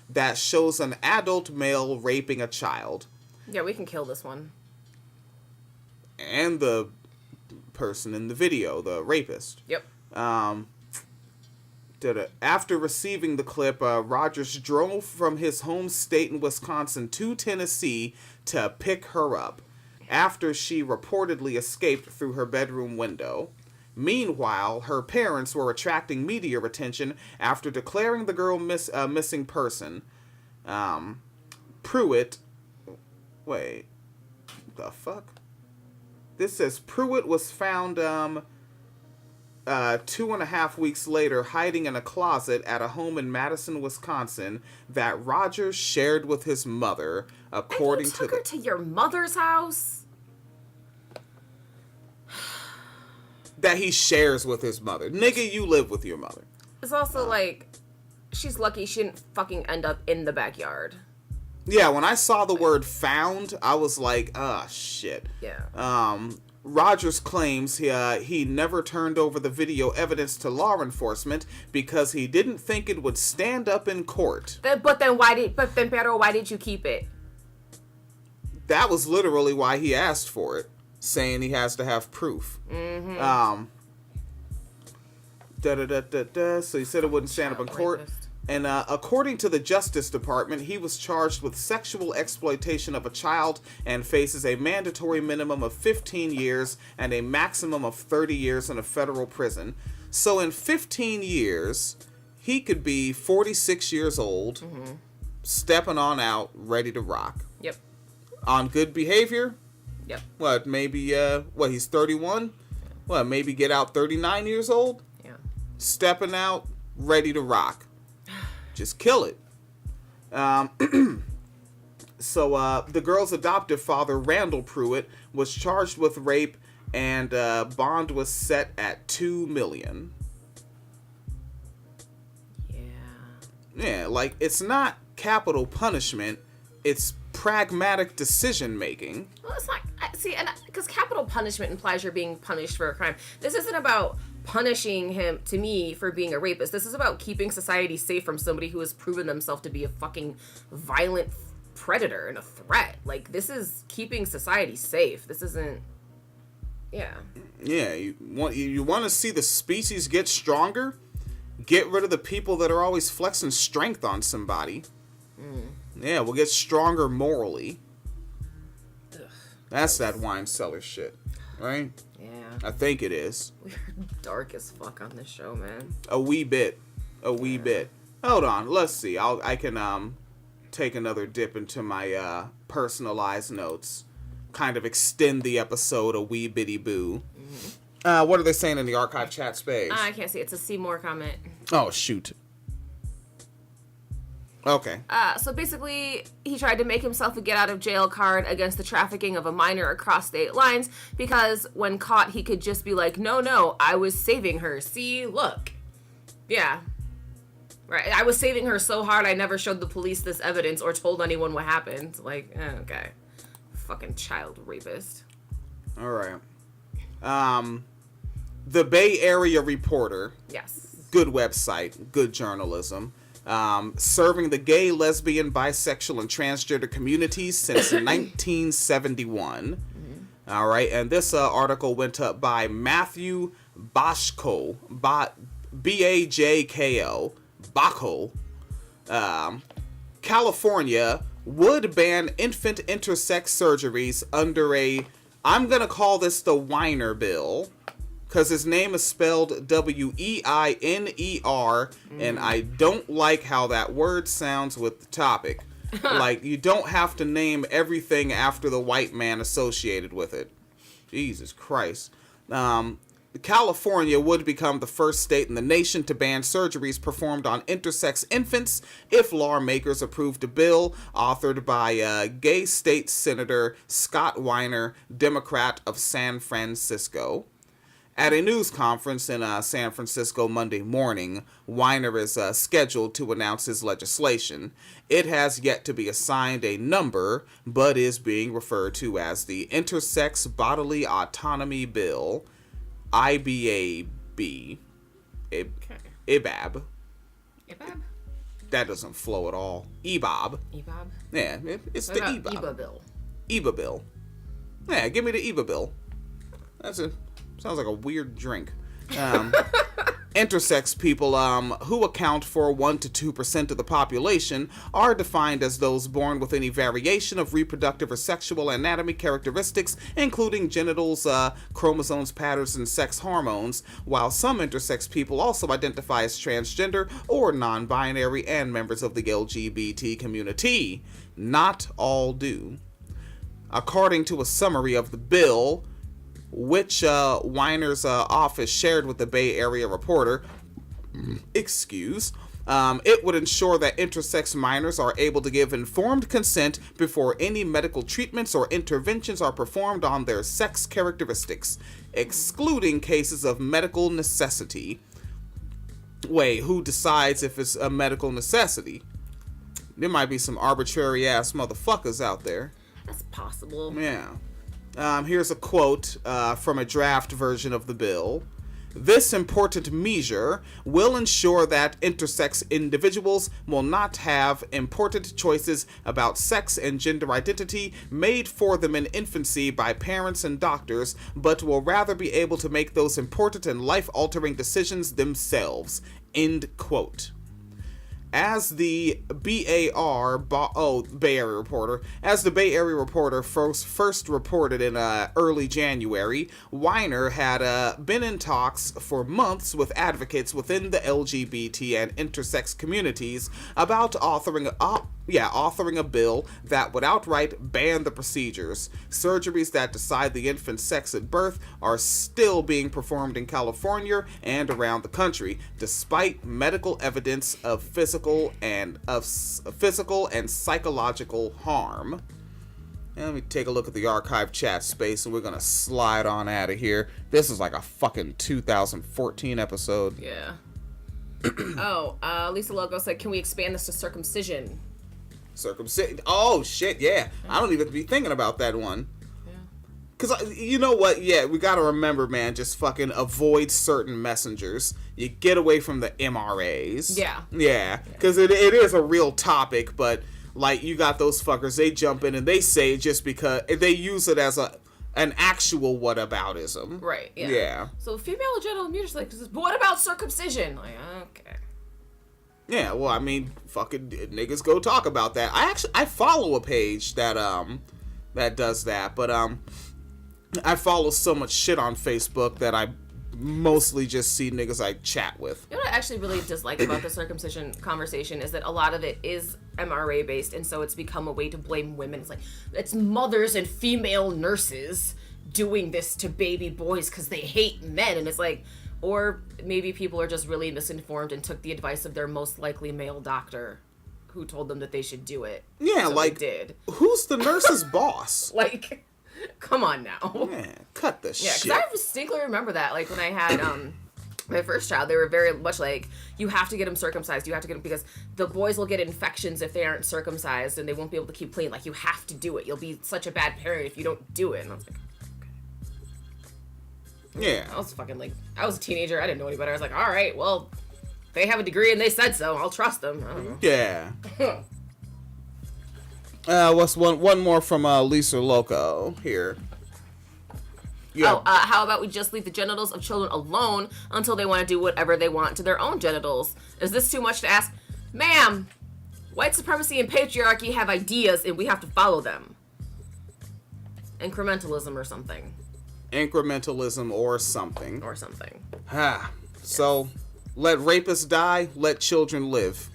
that shows an adult male raping a child. Yeah, we can kill this one. And the person in the video, the rapist. Yep. After receiving the clip, Rogers drove from his home state in Wisconsin to Tennessee to pick her up, after she reportedly escaped through her bedroom window. Meanwhile, her parents were attracting media attention after declaring the girl missing person. Pruitt... Wait. The fuck? This says Pruitt was found... 2.5 weeks later, hiding in a closet at a home in Madison, Wisconsin, that Rogers shared with his mother, according and you took her to your mother's house? That he shares with his mother. Nigga, you live with your mother. It's also like, she's lucky she didn't fucking end up in the backyard. Yeah, when I saw the word found, I was like, ah, shit. Yeah. Rogers claims he never turned over the video evidence to law enforcement because he didn't think it would stand up in court. But then, Pedro, why did you keep it? That was literally why he asked for it, saying he has to have proof. Mm-hmm. So he said it wouldn't stand up in court. Rapist. And according to the Justice Department, he was charged with sexual exploitation of a child and faces a mandatory minimum of 15 years and a maximum of 30 years in a federal prison. So in 15 years, he could be 46 years old, stepping on out, ready to rock. Yep. On good behavior? Yep. What, maybe, he's 31? What, maybe get out 39 years old? Yeah. Stepping out, ready to rock. Just kill it. So the girl's adoptive father, Randall Pruitt, was charged with rape, and bond was set at $2 million. Yeah. Yeah, like, it's not capital punishment. It's pragmatic decision making. Well, it's not. See, and because capital punishment implies you're being punished for a crime. This isn't about punishing him, to me, for being a rapist. This is about keeping society safe from somebody who has proven themselves to be a fucking violent predator and a threat. Like, this is keeping society safe. This isn't. Yeah. Yeah, you want to see the species get stronger? Get rid of the people that are always flexing strength on somebody. Yeah, we'll get stronger morally. Ugh. That's that wine cellar shit, right? Yeah. I think it is. We're dark as fuck on this show, man. A wee bit. Hold on, let's see. I can take another dip into my personalized notes. Kind of extend the episode a wee bitty boo. What are they saying in the archive chat space? I can't see. It's a Seymour comment. Oh, shoot. Okay. So basically, he tried to make himself a get-out-of-jail card against the trafficking of a minor across state lines because when caught, he could just be like, no, I was saving her. See, look. Yeah. Right. I was saving her so hard I never showed the police this evidence or told anyone what happened. Like, okay. Fucking child rapist. All right. The Bay Area Reporter. Yes. Good website. Good journalism. Serving the gay, lesbian, bisexual, and transgender communities since 1971. All right, and this article went up by Matthew Bajko, B-A-J-K-O, Bajko. California would ban infant intersex surgeries under I'm going to call this the Wiener bill. Because his name is spelled W-E-I-N-E-R, and I don't like how that word sounds with the topic. Like, you don't have to name everything after the white man associated with it. Jesus Christ. California would become the first state in the nation to ban surgeries performed on intersex infants if lawmakers approved a bill authored by gay state senator Scott Wiener, Democrat of San Francisco. At a news conference in San Francisco Monday morning, Wiener is scheduled to announce his legislation. It has yet to be assigned a number, but is being referred to as the Intersex Bodily Autonomy Bill, IBAB. IBAB. IBAB? That doesn't flow at all. EBOB. EBOB? Yeah, it's what the about EBOB. EBA bill? EBA bill. Yeah, give me the EBA bill. Sounds like a weird drink. Intersex people, who account for 1 to 2% of the population, are defined as those born with any variation of reproductive or sexual anatomy characteristics, including genitals, chromosomes, patterns, and sex hormones, while some intersex people also identify as transgender or non-binary and members of the LGBT community. Not all do. According to a summary of the bill, which Weiner's office shared with the Bay Area Reporter, it would ensure that intersex minors are able to give informed consent before any medical treatments or interventions are performed on their sex characteristics, excluding cases of medical necessity. Wait, who decides if it's a medical necessity? There might be some arbitrary-ass motherfuckers out there. That's possible. Yeah. Here's a quote from a draft version of the bill. This important measure will ensure that intersex individuals will not have important choices about sex and gender identity made for them in infancy by parents and doctors, but will rather be able to make those important and life-altering decisions themselves. End quote. As the Bay Area Reporter first reported in early January, Wiener had been in talks for months with advocates within the LGBT and intersex communities about authoring a bill that would outright ban the procedures. Surgeries that decide the infant's sex at birth are still being performed in California and around the country, despite medical evidence of physical and psychological harm. And let me take a look at the archive chat space, and we're gonna slide on out of here. This is like a fucking 2014 episode. Yeah. Lisa Logo said, can we expand this to circumcision? Circumcision. Oh, shit, yeah. I don't even be thinking about that one. Because, you know what? Yeah, we got to remember, man, just fucking avoid certain messengers. You get away from the MRAs. Yeah. Yeah, because it is a real topic, but, like, you got those fuckers, they jump in and they say just because, they use it as an actual whataboutism. Right, yeah. Yeah. So female genital mutilation, like, but what about circumcision? Like, okay. Yeah, well, I mean, fucking niggas go talk about that. I follow a page that does that, but I follow so much shit on Facebook that I mostly just see niggas I chat with. You know what I actually really dislike about the circumcision conversation is that a lot of it is MRA based, and so it's become a way to blame women. It's like, it's mothers and female nurses doing this to baby boys because they hate men, and it's like, or maybe people are just really misinformed and took the advice of their most likely male doctor who told them that they should do it. Yeah, so like, they did. Who's the nurse's boss? Like, come on now. Yeah, cut the shit. Yeah, because I distinctly remember that. Like, when I had my first child, they were very much like, you have to get them circumcised. You have to get them, because the boys will get infections if they aren't circumcised, and they won't be able to keep clean. Like, you have to do it. You'll be such a bad parent if you don't do it. And I was like, yeah. I was fucking like, I was a teenager. I didn't know any better. I was like, all right, well, they have a degree and they said so. I'll trust them. I don't know. Yeah. What's one more from Lisa Loco here? Yeah. How about we just leave the genitals of children alone until they want to do whatever they want to their own genitals? Is this too much to ask? Ma'am, white supremacy and patriarchy have ideas and we have to follow them. Incrementalism or something. Incrementalism or something. Or something. So, let rapists die, let children live.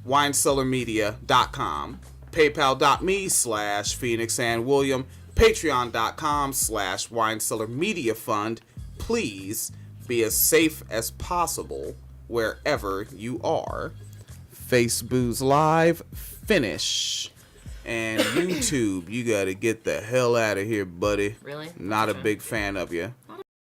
WineCellarMedia.com. PayPal.me/Phoenix and William. Patreon.com/WineCellarMediaFund. please be as safe as possible wherever you are. Facebook's live, finish. And YouTube, you gotta get the hell out of here, buddy. Really? Not a big fan of you.